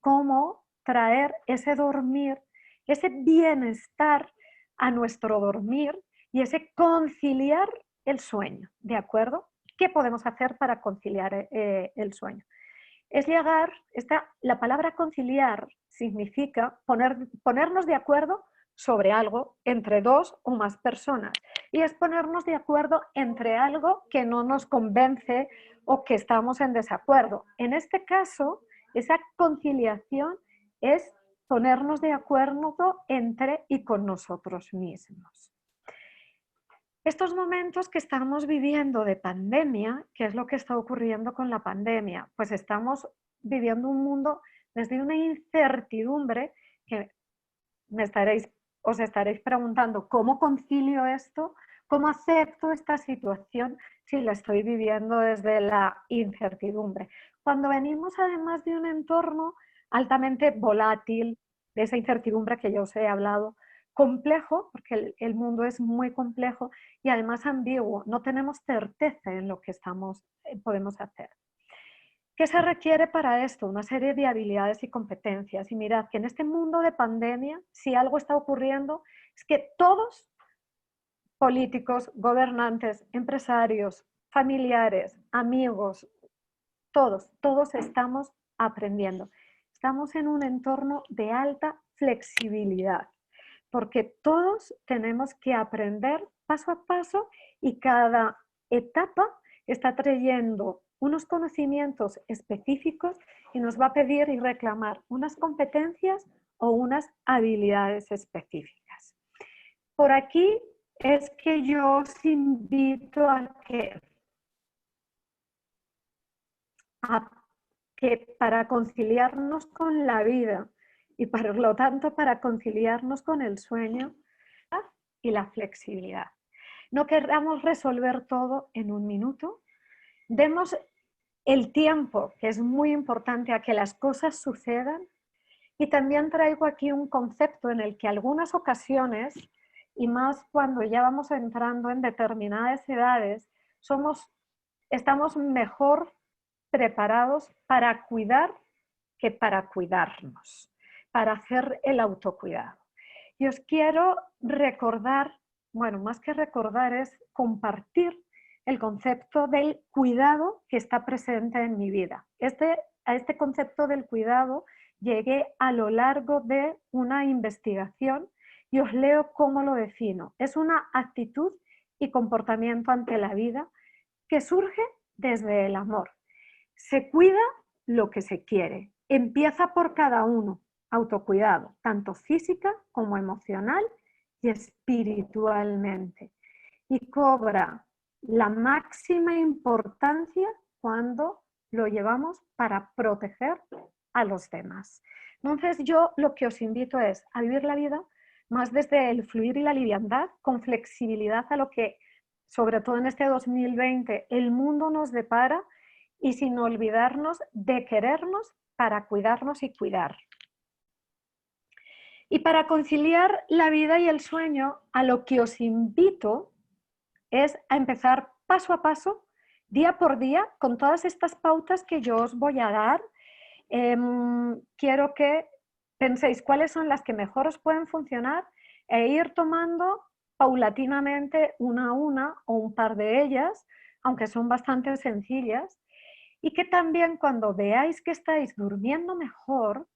cómo traer ese dormir, ese bienestar a nuestro dormir y ese conciliar el sueño, ¿de acuerdo? ¿Qué podemos hacer para conciliar el sueño? Es llegar, la palabra conciliar significa ponernos de acuerdo sobre algo entre dos o más personas. Y es ponernos de acuerdo entre algo que no nos convence o que estamos en desacuerdo. En este caso, esa conciliación es ponernos de acuerdo entre y con nosotros mismos. Estos momentos que estamos viviendo de pandemia, ¿qué es lo que está ocurriendo con la pandemia? Pues estamos viviendo un mundo desde una incertidumbre que os estaréis preguntando, ¿cómo concilio esto? ¿Cómo acepto esta situación si la estoy viviendo desde la incertidumbre? Cuando venimos además de un entorno altamente volátil, de esa incertidumbre que yo os he hablado, complejo, porque el mundo es muy complejo y además ambiguo, no tenemos certeza en lo que podemos hacer. ¿Qué se requiere para esto? Una serie de habilidades y competencias. Y mirad que en este mundo de pandemia, si algo está ocurriendo, es que todos políticos, gobernantes, empresarios, familiares, amigos, todos estamos aprendiendo. Estamos en un entorno de alta flexibilidad, porque todos tenemos que aprender paso a paso y cada etapa está trayendo unos conocimientos específicos y nos va a pedir y reclamar unas competencias o unas habilidades específicas. Por aquí es que yo os invito a que para conciliarnos con la vida y por lo tanto para conciliarnos con el sueño y la flexibilidad. No queramos resolver todo en un minuto. Demos el tiempo, que es muy importante, a que las cosas sucedan. Y también traigo aquí un concepto en el que algunas ocasiones, y más cuando ya vamos entrando en determinadas edades, estamos mejor preparados para cuidar que para cuidarnos, para hacer el autocuidado. Y os quiero recordar, bueno, más que recordar es compartir el concepto del cuidado que está presente en mi vida. A este concepto del cuidado llegué a lo largo de una investigación y os leo cómo lo defino. Es una actitud y comportamiento ante la vida que surge desde el amor. Se cuida lo que se quiere. Empieza por cada uno. Autocuidado, tanto física como emocional y espiritualmente. Y cobra la máxima importancia cuando lo llevamos para proteger a los demás. Entonces yo lo que os invito es a vivir la vida más desde el fluir y la liviandad, con flexibilidad a lo que, sobre todo en este 2020, el mundo nos depara y sin olvidarnos de querernos para cuidarnos y cuidar. Y para conciliar la vida y el sueño, a lo que os invito es a empezar paso a paso, día por día, con todas estas pautas que yo os voy a dar. Quiero que penséis cuáles son las que mejor os pueden funcionar e ir tomando paulatinamente una a una o un par de ellas, aunque son bastante sencillas, y que también cuando veáis que estáis durmiendo mejor,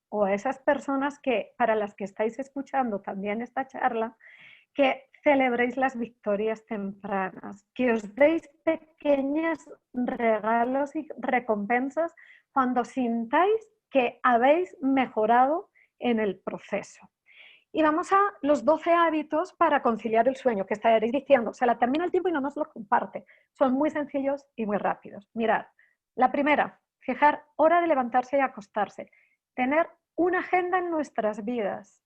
o a esas personas para las que estáis escuchando también esta charla, que celebréis las victorias tempranas, que os deis pequeños regalos y recompensas cuando sintáis que habéis mejorado en el proceso. Y vamos a los 12 hábitos para conciliar el sueño, que estaréis diciendo, se la termina el tiempo y no nos lo comparte. Son muy sencillos y muy rápidos. Mirad, la primera, fijar hora de levantarse y acostarse. Tener una agenda en nuestras vidas.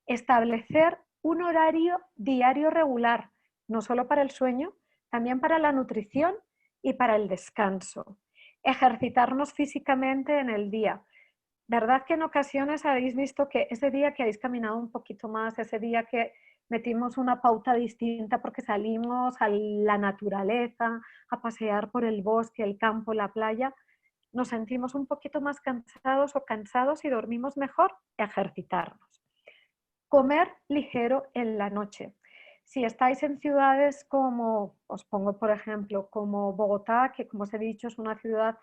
Establecer un horario diario regular, no solo para el sueño, también para la nutrición y para el descanso. Ejercitarnos físicamente en el día. ¿Verdad que en ocasiones habéis visto que ese día que habéis caminado un poquito más, ese día que metimos una pauta distinta porque salimos a la naturaleza, a pasear por el bosque, el campo, la playa, nos sentimos un poquito más cansados o cansados y dormimos mejor? Ejercitarnos. Comer ligero en la noche. Si estáis en ciudades como, os pongo por ejemplo, como Bogotá, que como os he dicho es una ciudad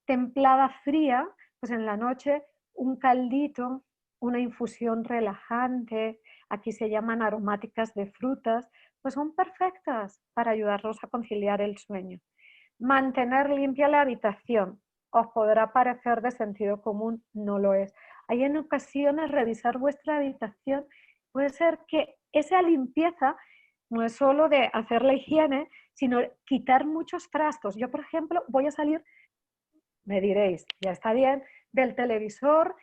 templada, fría, pues en la noche un caldito, una infusión relajante, aquí se llaman aromáticas de frutas, pues son perfectas para ayudarnos a conciliar el sueño. Mantener limpia la habitación. Os podrá parecer de sentido común, no lo es. Hay en ocasiones revisar vuestra habitación, puede ser que esa limpieza no es solo de hacer la higiene, sino quitar muchos trastos. Yo, por ejemplo, voy a salir, me diréis, ya está bien, del televisor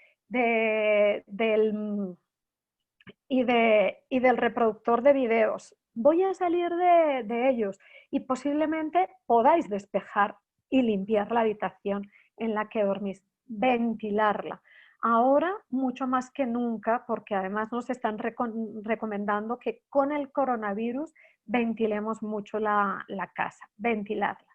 y del reproductor de videos. Voy a salir de ellos y posiblemente podáis despejar y limpiar la habitación en la que dormís, ventilarla. Ahora, mucho más que nunca, porque además nos están recomendando que con el coronavirus ventilemos mucho la casa, ventilarla.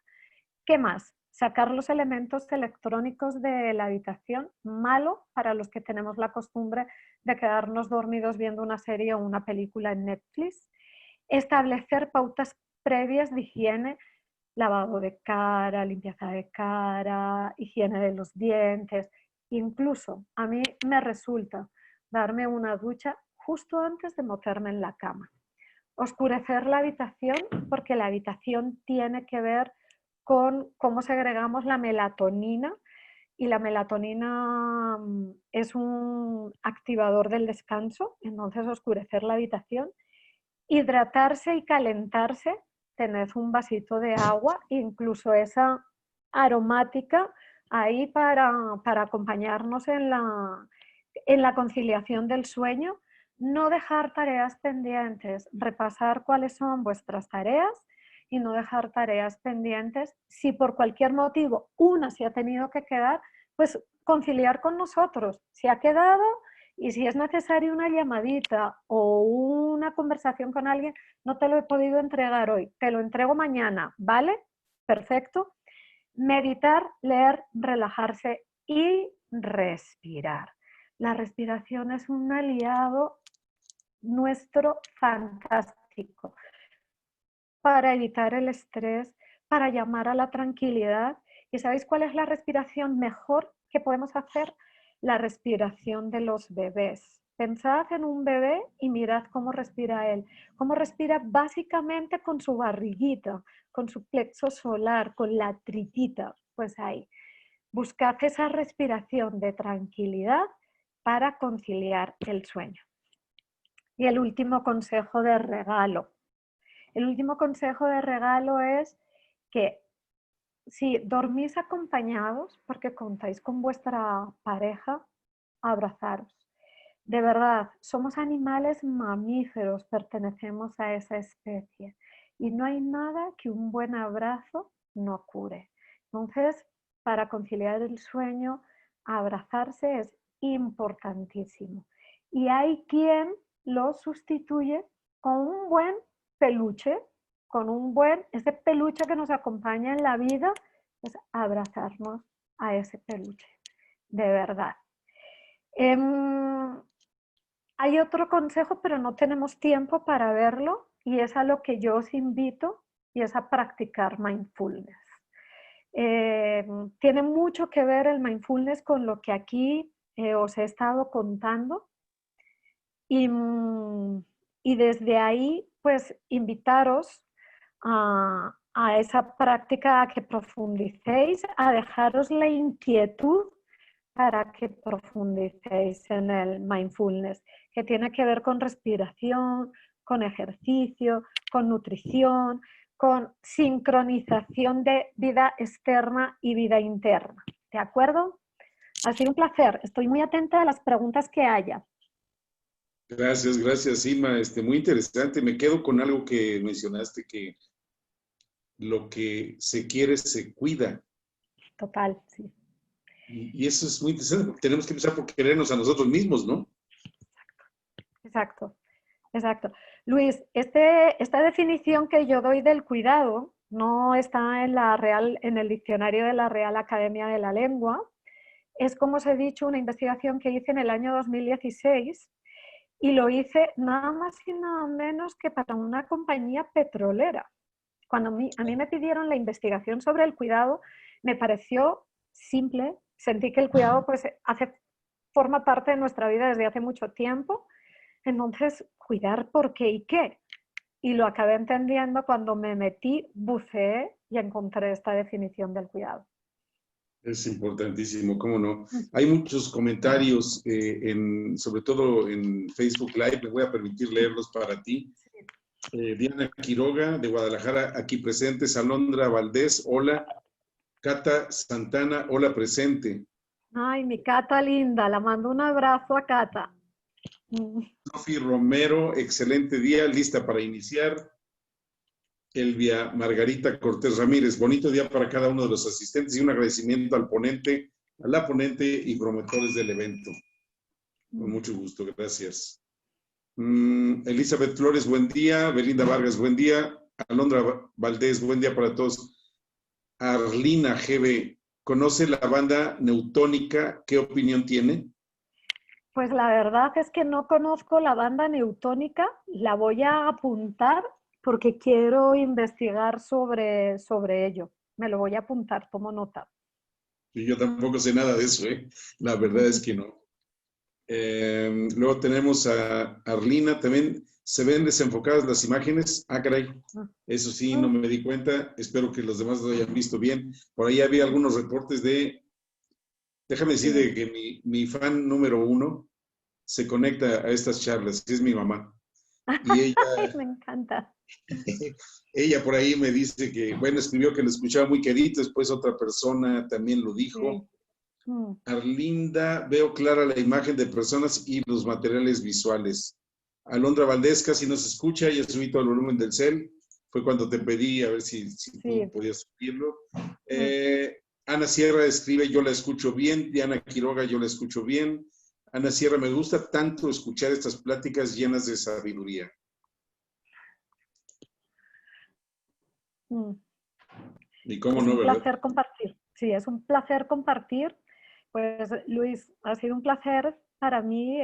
¿Qué más? Sacar los elementos electrónicos de la habitación, malo para los que tenemos la costumbre de quedarnos dormidos viendo una serie o una película en Netflix. Establecer pautas previas de higiene, lavado de cara, limpieza de cara, higiene de los dientes. Incluso a mí me resulta darme una ducha justo antes de meterme en la cama. Oscurecer la habitación, porque la habitación tiene que ver con cómo segregamos la melatonina, y la melatonina es un activador del descanso, entonces oscurecer la habitación. Hidratarse y calentarse, tened un vasito de agua, incluso esa aromática ahí para acompañarnos en la conciliación del sueño. No dejar tareas pendientes, repasar cuáles son vuestras tareas y no dejar tareas pendientes. Si por cualquier motivo una se ha tenido que quedar, pues conciliar con nosotros. Si ha quedado, y si es necesario una llamadita o una conversación con alguien, no te lo he podido entregar hoy, te lo entrego mañana, ¿vale? Perfecto. Meditar, leer, relajarse y respirar. La respiración es un aliado nuestro fantástico para evitar el estrés, para llamar a la tranquilidad. ¿Y sabéis cuál es la respiración mejor que podemos hacer? La respiración de los bebés. Pensad en un bebé y mirad cómo respira él. Cómo respira básicamente con su barriguita, con su plexo solar, con la tritita. Pues ahí. Buscad esa respiración de tranquilidad para conciliar el sueño. Y el último consejo de regalo. El último consejo de regalo es que si dormís acompañados, porque contáis con vuestra pareja, abrazaros. De verdad, somos animales mamíferos, pertenecemos a esa especie y no hay nada que un buen abrazo no cure. Entonces, para conciliar el sueño, abrazarse es importantísimo. Y hay quien lo sustituye con un buen peluche, ese peluche que nos acompaña en la vida, pues abrazarnos a ese peluche, de verdad. Hay otro consejo, pero no tenemos tiempo para verlo, y es a lo que yo os invito, y es a practicar mindfulness. Tiene mucho que ver el mindfulness con lo que aquí os he estado contando, y desde ahí, pues, invitaros a esa práctica, a que profundicéis, a dejaros la inquietud para que profundicéis en el mindfulness, que tiene que ver con respiración, con ejercicio, con nutrición, con sincronización de vida externa y vida interna. ¿De acuerdo? Ha sido un placer. Estoy muy atenta a las preguntas que haya. Gracias, gracias, Ima. Muy interesante. Me quedo con algo que mencionaste, que lo que se quiere se cuida. Total, sí. Y eso es muy interesante, porque tenemos que empezar por querernos a nosotros mismos, ¿no? Exacto, exacto. Luis, esta definición que yo doy del cuidado no está en el diccionario de la Real Academia de la Lengua. Es, como os he dicho, una investigación que hice en el año 2016 y lo hice nada más y nada menos que para una compañía petrolera. Cuando a mí me pidieron la investigación sobre el cuidado, me pareció simple. Sentí que el cuidado pues, forma parte de nuestra vida desde hace mucho tiempo. Entonces, cuidar por qué y qué. Y lo acabé entendiendo cuando me metí, buceé y encontré esta definición del cuidado. Es importantísimo, ¿cómo no? Hay muchos comentarios, sobre todo en Facebook Live, me voy a permitir leerlos para ti. Diana Quiroga, de Guadalajara, aquí presente. Alondra Valdés, hola. Cata Santana, hola, presente. Ay, mi Cata linda, la mando un abrazo a Cata. Sofi Romero, excelente día, lista para iniciar. Elvia Margarita Cortés Ramírez, bonito día para cada uno de los asistentes y un agradecimiento al ponente, a la ponente y promotores del evento. Con mucho gusto, gracias. Elizabeth Flores, buen día. Belinda Vargas, buen día. Alondra Valdés, buen día para todos. Arlina GB, ¿conoce la banda Neutónica? ¿Qué opinión tiene? Pues la verdad es que no conozco la banda newtónica, la voy a apuntar porque quiero investigar sobre ello. Me lo voy a apuntar, tomo nota. Y yo tampoco sé nada de eso, ¿eh? La verdad es que no. Luego tenemos a Arlina, también se ven desenfocadas las imágenes. Ah, caray, eso sí, no me di cuenta. Espero que los demás lo hayan visto bien. Por ahí había algunos reportes déjame decir, de que mi fan número 1 se conecta a estas charlas, que es mi mamá. Y Me encanta. ella por ahí me dice que, bueno, escribió que lo escuchaba muy querido, después otra persona también lo dijo. Sí. Arlinda, veo clara la imagen de personas y los materiales visuales. Alondra Valdés casi no se escucha, ya subí todo el volumen del cel. Fue cuando te pedí a ver si tú podías subirlo. Ana Sierra escribe, yo la escucho bien. Diana Quiroga, yo la escucho bien. Ana Sierra, me gusta tanto escuchar estas pláticas llenas de sabiduría. Y cómo no, ¿verdad? Es un placer compartir. Sí, es un placer compartir. Pues Luis, ha sido un placer para mí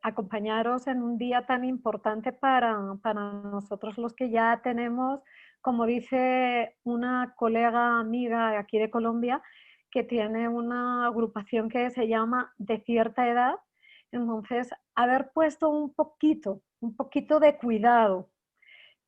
acompañaros en un día tan importante para nosotros los que ya tenemos, como dice una colega amiga aquí de Colombia, que tiene una agrupación que se llama De Cierta Edad. Entonces, haber puesto un poquito de cuidado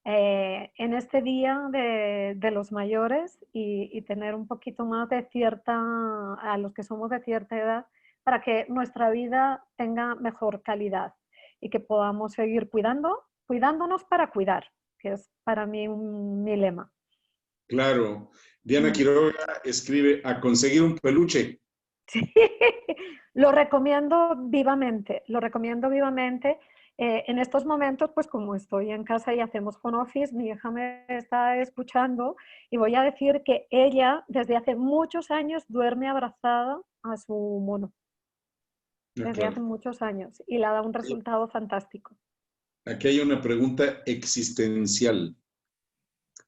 en este día de los mayores y tener un poquito más de a los que somos de cierta edad, para que nuestra vida tenga mejor calidad y que podamos seguir cuidándonos para cuidar, que es para mí mi lema. Claro. Diana Quiroga escribe, a conseguir un peluche. Sí, lo recomiendo vivamente, en estos momentos, pues como estoy en casa y hacemos home office, mi hija me está escuchando y voy a decir que ella desde hace muchos años duerme abrazada a su mono. Desde hace muchos años y le ha dado un resultado fantástico. Aquí hay una pregunta existencial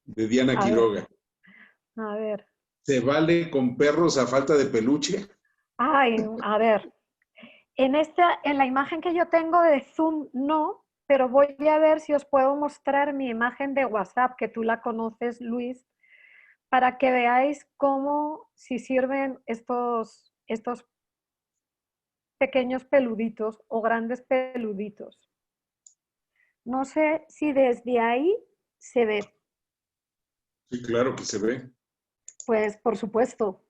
de Diana Quiroga. A ver. ¿Se vale con perros a falta de peluche? Ay, a ver. En la imagen que yo tengo de Zoom, no, pero voy a ver si os puedo mostrar mi imagen de WhatsApp, que tú la conoces, Luis, para que veáis cómo si sirven estos pequeños peluditos o grandes peluditos. No sé si desde ahí se ve. Sí, claro que se ve. Pues por supuesto.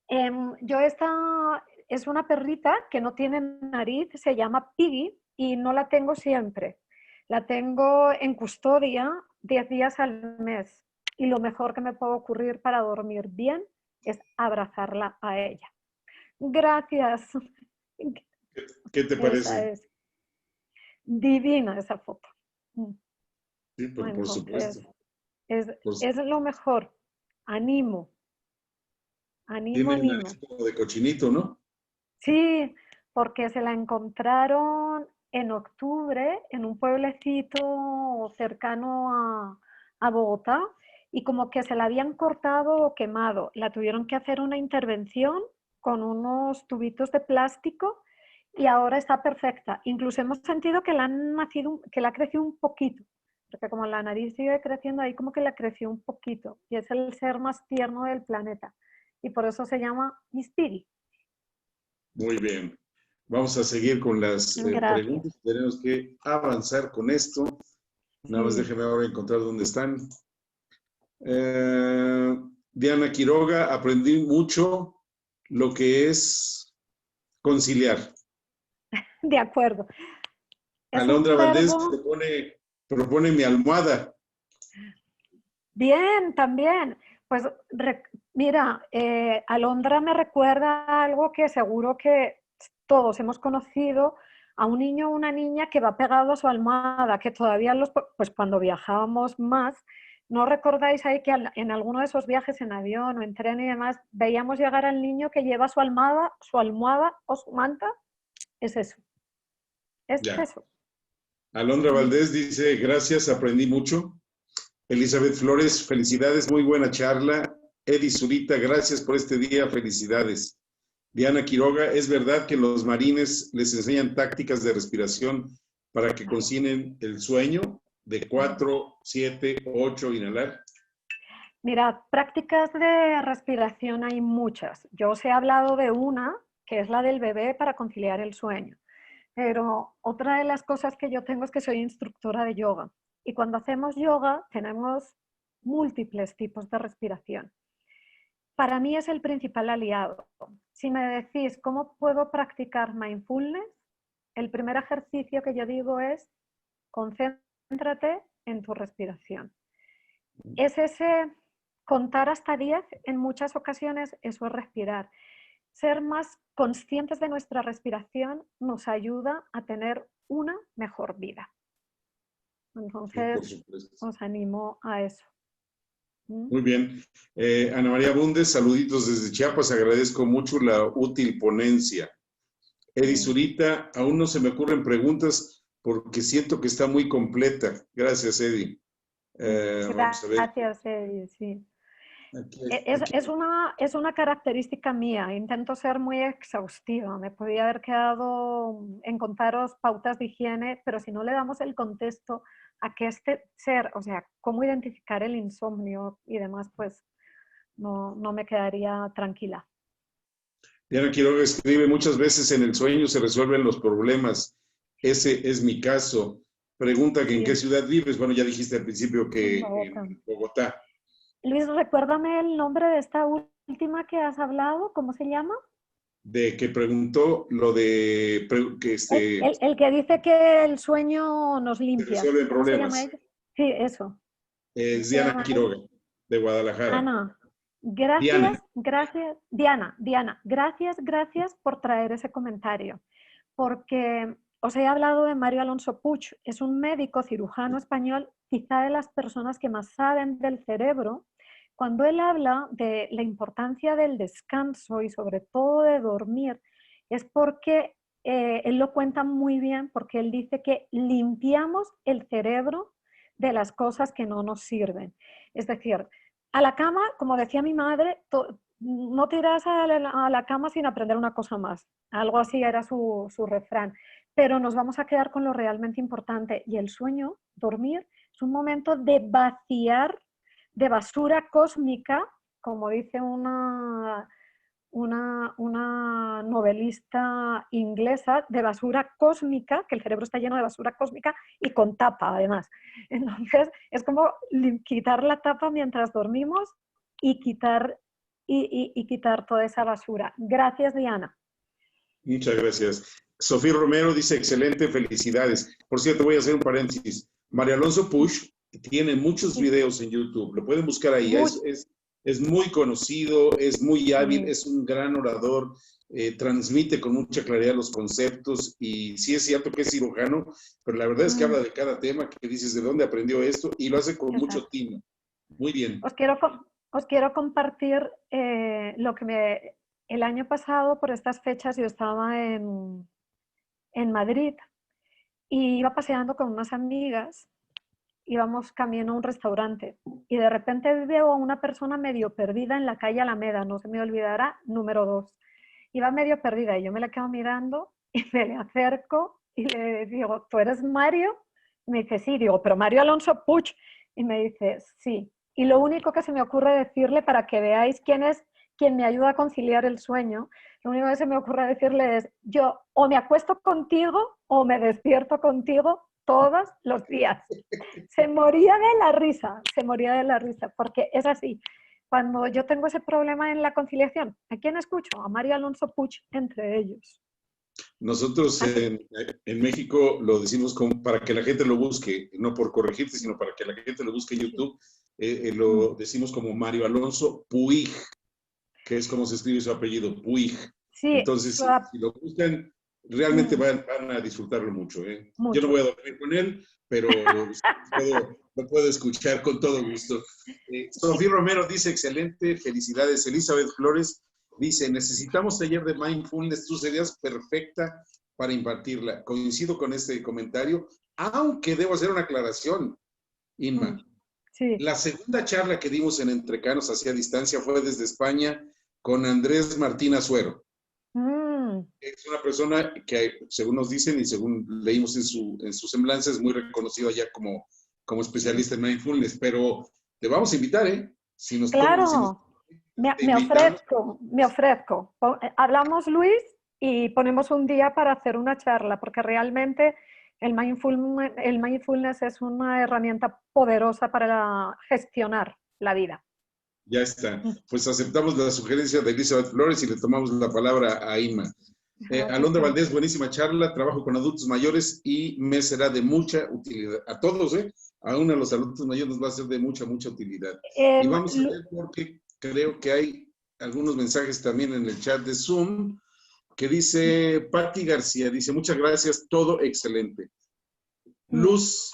Esta es una perrita que no tiene nariz, se llama Piggy y no la tengo siempre. La tengo en custodia 10 días al mes y lo mejor que me puede ocurrir para dormir bien es abrazarla a ella. Gracias. ¿Qué te parece? Es divina esa foto. Sí, por supuesto. Es lo mejor. Animo. Tiene nariz como de cochinito, ¿no? Sí, porque se la encontraron en octubre en un pueblecito cercano a Bogotá y como que se la habían cortado o quemado. La tuvieron que hacer una intervención con unos tubitos de plástico y ahora está perfecta. Incluso hemos sentido que que le ha crecido un poquito, porque como la nariz sigue creciendo ahí como que le creció un poquito y es el ser más tierno del planeta y por eso se llama Miss Piggy. Muy bien. Vamos a seguir con las preguntas. Tenemos que avanzar con esto. Nada más déjenme ahora encontrar dónde están. Diana Quiroga, aprendí mucho lo que es conciliar. De acuerdo. Alondra Valdés propone mi almohada. Bien, también. Pues mira, Alondra me recuerda algo que seguro que todos hemos conocido, a un niño o una niña que va pegado a su almohada, que todavía pues cuando viajábamos más, ¿no recordáis ahí que en alguno de esos viajes en avión o en tren y demás, veíamos llegar al niño que lleva su almohada o su manta? Es eso. Es eso. Alondra Valdés dice, gracias, aprendí mucho. Elizabeth Flores, felicidades, muy buena charla. Eddie Zurita, gracias por este día, felicidades. Diana Quiroga, ¿es verdad que los marines les enseñan tácticas de respiración para que consiguen el sueño de 4, 7, 8, inhalar? Mira, prácticas de respiración hay muchas. Yo os he hablado de una, que es la del bebé para conciliar el sueño. Pero otra de las cosas que yo tengo es que soy instructora de yoga. Y cuando hacemos yoga tenemos múltiples tipos de respiración. Para mí es el principal aliado. Si me decís cómo puedo practicar mindfulness, el primer ejercicio que yo digo es concéntrate en tu respiración. Es ese contar hasta 10, en muchas ocasiones eso es respirar. Ser más conscientes de nuestra respiración nos ayuda a tener una mejor vida. Entonces, os animo a eso. Muy bien. Ana María Bundes, saluditos desde Chiapas, agradezco mucho la útil ponencia. Edi Zurita, aún no se me ocurren preguntas porque siento que está muy completa. Gracias, Edi. Vamos a ver. Gracias, Edi, sí. Es una característica mía, intento ser muy exhaustiva, me podía haber quedado en contaros pautas de higiene, pero si no le damos el contexto a que este ser, o sea, cómo identificar el insomnio y demás, pues no me quedaría tranquila. Diana Quiroga escribe, muchas veces en el sueño se resuelven los problemas, ese es mi caso. Pregunta que en qué ciudad vives, bueno, ya dijiste al principio que en Bogotá. Luis, recuérdame el nombre de esta última que has hablado, ¿cómo se llama? De que preguntó lo de que el que dice que el sueño nos limpia. Se resuelven ¿Cómo problemas. se llama ella? Sí, eso. Es Diana Quiroga, de Guadalajara. Ana, gracias, Diana. Diana, gracias por traer ese comentario. Porque os he hablado de Mario Alonso Puig, es un médico cirujano español, quizá de las personas que más saben del cerebro. Cuando él habla de la importancia del descanso y sobre todo de dormir, es porque él lo cuenta muy bien, porque él dice que limpiamos el cerebro de las cosas que no nos sirven. Es decir, a la cama, como decía mi madre, no te irás a la cama sin aprender una cosa más. Algo así era su refrán. Pero nos vamos a quedar con lo realmente importante. Y el sueño, dormir, es un momento de vaciar de basura cósmica, como dice una novelista inglesa, de basura cósmica, que el cerebro está lleno de basura cósmica y con tapa además. Entonces es como quitar la tapa mientras dormimos y quitar toda esa basura. Gracias, Diana. Muchas gracias. Sofía Romero dice, excelente, felicidades. Por cierto, voy a hacer un paréntesis. María Alonso Puig tiene muchos videos en YouTube, lo pueden buscar ahí. Es muy conocido, es muy hábil, es un gran orador, transmite con mucha claridad los conceptos y sí es cierto que es cirujano, pero la verdad es que habla de cada tema, que dices de dónde aprendió esto y lo hace con mucho tino. Muy bien. Os quiero compartir lo que el año pasado, por estas fechas, yo estaba en Madrid y iba paseando con unas amigas, íbamos camino a un restaurante y de repente veo a una persona medio perdida en la calle Alameda, no se me olvidará, número 2. Iba medio perdida y yo me la quedo mirando y me le acerco y le digo, ¿tú eres Mario? Y me dice, sí. Digo, pero Mario Alonso Puig. Y me dice, sí. Y lo único que se me ocurre decirle, para que veáis quién es quien me ayuda a conciliar el sueño, lo único que se me ocurre decirle es, yo o me acuesto contigo o me despierto contigo todos los días. Se moría de la risa, porque es así. Cuando yo tengo ese problema en la conciliación, ¿a quién escucho? A Mario Alonso Puig, entre ellos. Nosotros en México lo decimos como para que la gente lo busque, no por corregirte, sino para que la gente lo busque en YouTube. Lo decimos como Mario Alonso Puig, que es como se escribe su apellido, Puig. Sí, entonces, si lo buscan, realmente van a disfrutarlo mucho, mucho. Yo no voy a dormir con él, pero lo puedo escuchar con todo gusto. Sofía Romero dice, excelente, felicidades. Elizabeth Flores dice, necesitamos taller de mindfulness, tú serías perfecta para impartirla. Coincido con este comentario, aunque debo hacer una aclaración, Inma. Sí. La segunda charla que dimos en Entrecanos hacia distancia fue desde España con Andrés Martín Azuero. Es una persona que, según nos dicen y según leímos en su semblanza, es muy reconocido ya como especialista en mindfulness, pero te vamos a invitar, ¿eh? Claro, te me invitamos. ofrezco, me ofrezco. Hablamos, Luis, y ponemos un día para hacer una charla, porque realmente el mindfulness es una herramienta poderosa para gestionar la vida. Ya está. Pues aceptamos la sugerencia de Elizabeth Flores y le tomamos la palabra a Inma. Gracias, Alondra Luis. Valdés, buenísima charla. Trabajo con adultos mayores y me será de mucha utilidad. A todos, aún a los adultos mayores nos va a ser de mucha utilidad. Y vamos a ver porque creo que hay algunos mensajes también en el chat de Zoom que dice Patti García, dice muchas gracias, todo excelente. Luz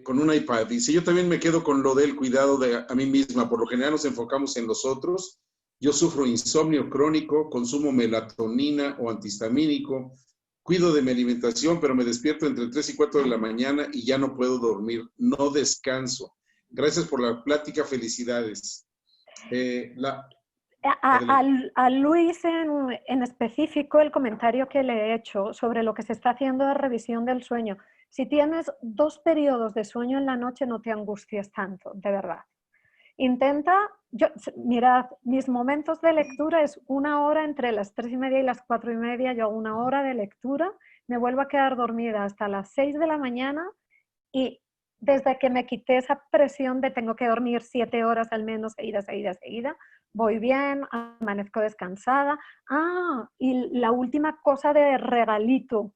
con un iPad. Dice, yo también me quedo con lo del cuidado a mí misma. Por lo general nos enfocamos en los otros. Yo sufro insomnio crónico, consumo melatonina o antihistamínico, cuido de mi alimentación, pero me despierto entre 3 y 4 de la mañana y ya no puedo dormir. No descanso. Gracias por la plática. Felicidades. A Luis en específico, el comentario que le he hecho sobre lo que se está haciendo de revisión del sueño. Si tienes 2 periodos de sueño en la noche, no te angusties tanto, de verdad. Mirad, mis momentos de lectura es 1 hora entre las 3:30 y las 4:30, yo hago 1 hora de lectura, me vuelvo a quedar dormida hasta las 6 de la mañana y desde que me quité esa presión de tengo que dormir 7 horas al menos, seguida, voy bien, amanezco descansada. Y la última cosa de regalito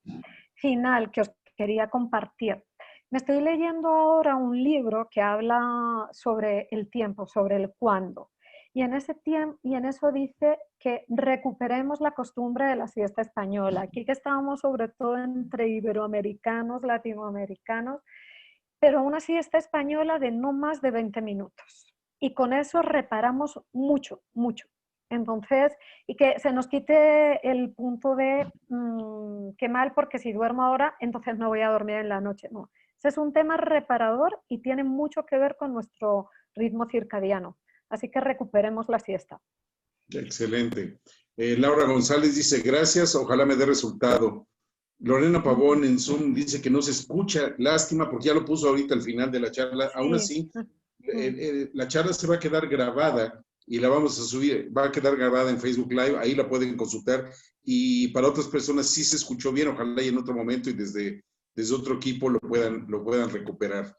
final que os quería compartir. Me estoy leyendo ahora un libro que habla sobre el tiempo, sobre el cuándo. Y en eso dice que recuperemos la costumbre de la siesta española. Aquí que estábamos sobre todo entre iberoamericanos, latinoamericanos, pero una siesta española de no más de 20 minutos. Y con eso reparamos mucho. Entonces, y que se nos quite el punto de qué mal, porque si duermo ahora, entonces no voy a dormir en la noche. No, ese es un tema reparador y tiene mucho que ver con nuestro ritmo circadiano. Así que recuperemos la siesta. Excelente. Laura González dice, gracias, ojalá me dé resultado. Lorena Pavón en Zoom dice que no se escucha, lástima, porque ya lo puso ahorita al final de la charla. Sí. Aún así, la charla se va a quedar grabada y la vamos a subir, va a quedar grabada en Facebook Live, ahí la pueden consultar. Y para otras personas sí se escuchó bien, ojalá y en otro momento y desde otro equipo lo puedan recuperar.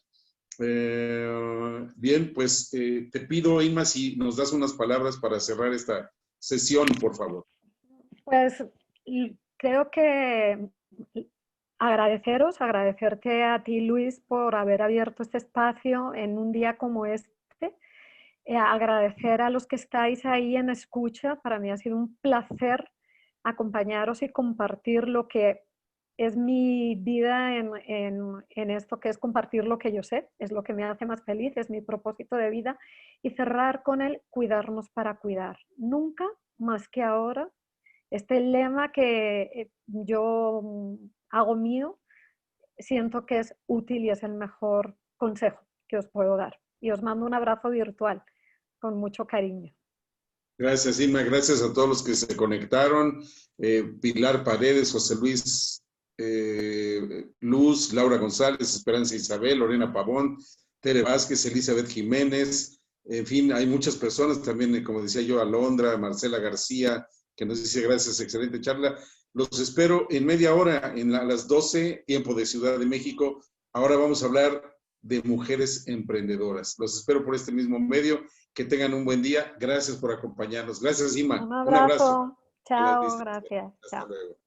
Bien, pues te pido, Inma, si nos das unas palabras para cerrar esta sesión, por favor. Pues creo que agradecerte a ti, Luis, por haber abierto este espacio en un día como este. Agradecer a los que estáis ahí en escucha. Para mí ha sido un placer acompañaros y compartir lo que es mi vida en esto, que es compartir lo que yo sé, es lo que me hace más feliz, es mi propósito de vida, y cerrar con el cuidarnos para cuidar. Nunca más que ahora. Este lema que yo hago mío, siento que es útil y es el mejor consejo que os puedo dar. Y os mando un abrazo virtual con mucho cariño. Gracias, Inma. Gracias a todos los que se conectaron. Pilar Paredes, José Luis Luz, Laura González, Esperanza Isabel, Lorena Pavón, Tere Vázquez, Elizabeth Jiménez. En fin, hay muchas personas también, como decía yo, Alondra, Marcela García, que nos dice gracias, excelente charla. Los espero en media hora, a las 12, tiempo de Ciudad de México. Ahora vamos a hablar de mujeres emprendedoras. Los espero por este mismo medio. Que tengan un buen día. Gracias por acompañarnos. Gracias, Inma. Un abrazo. Chao, gracias. Hasta luego.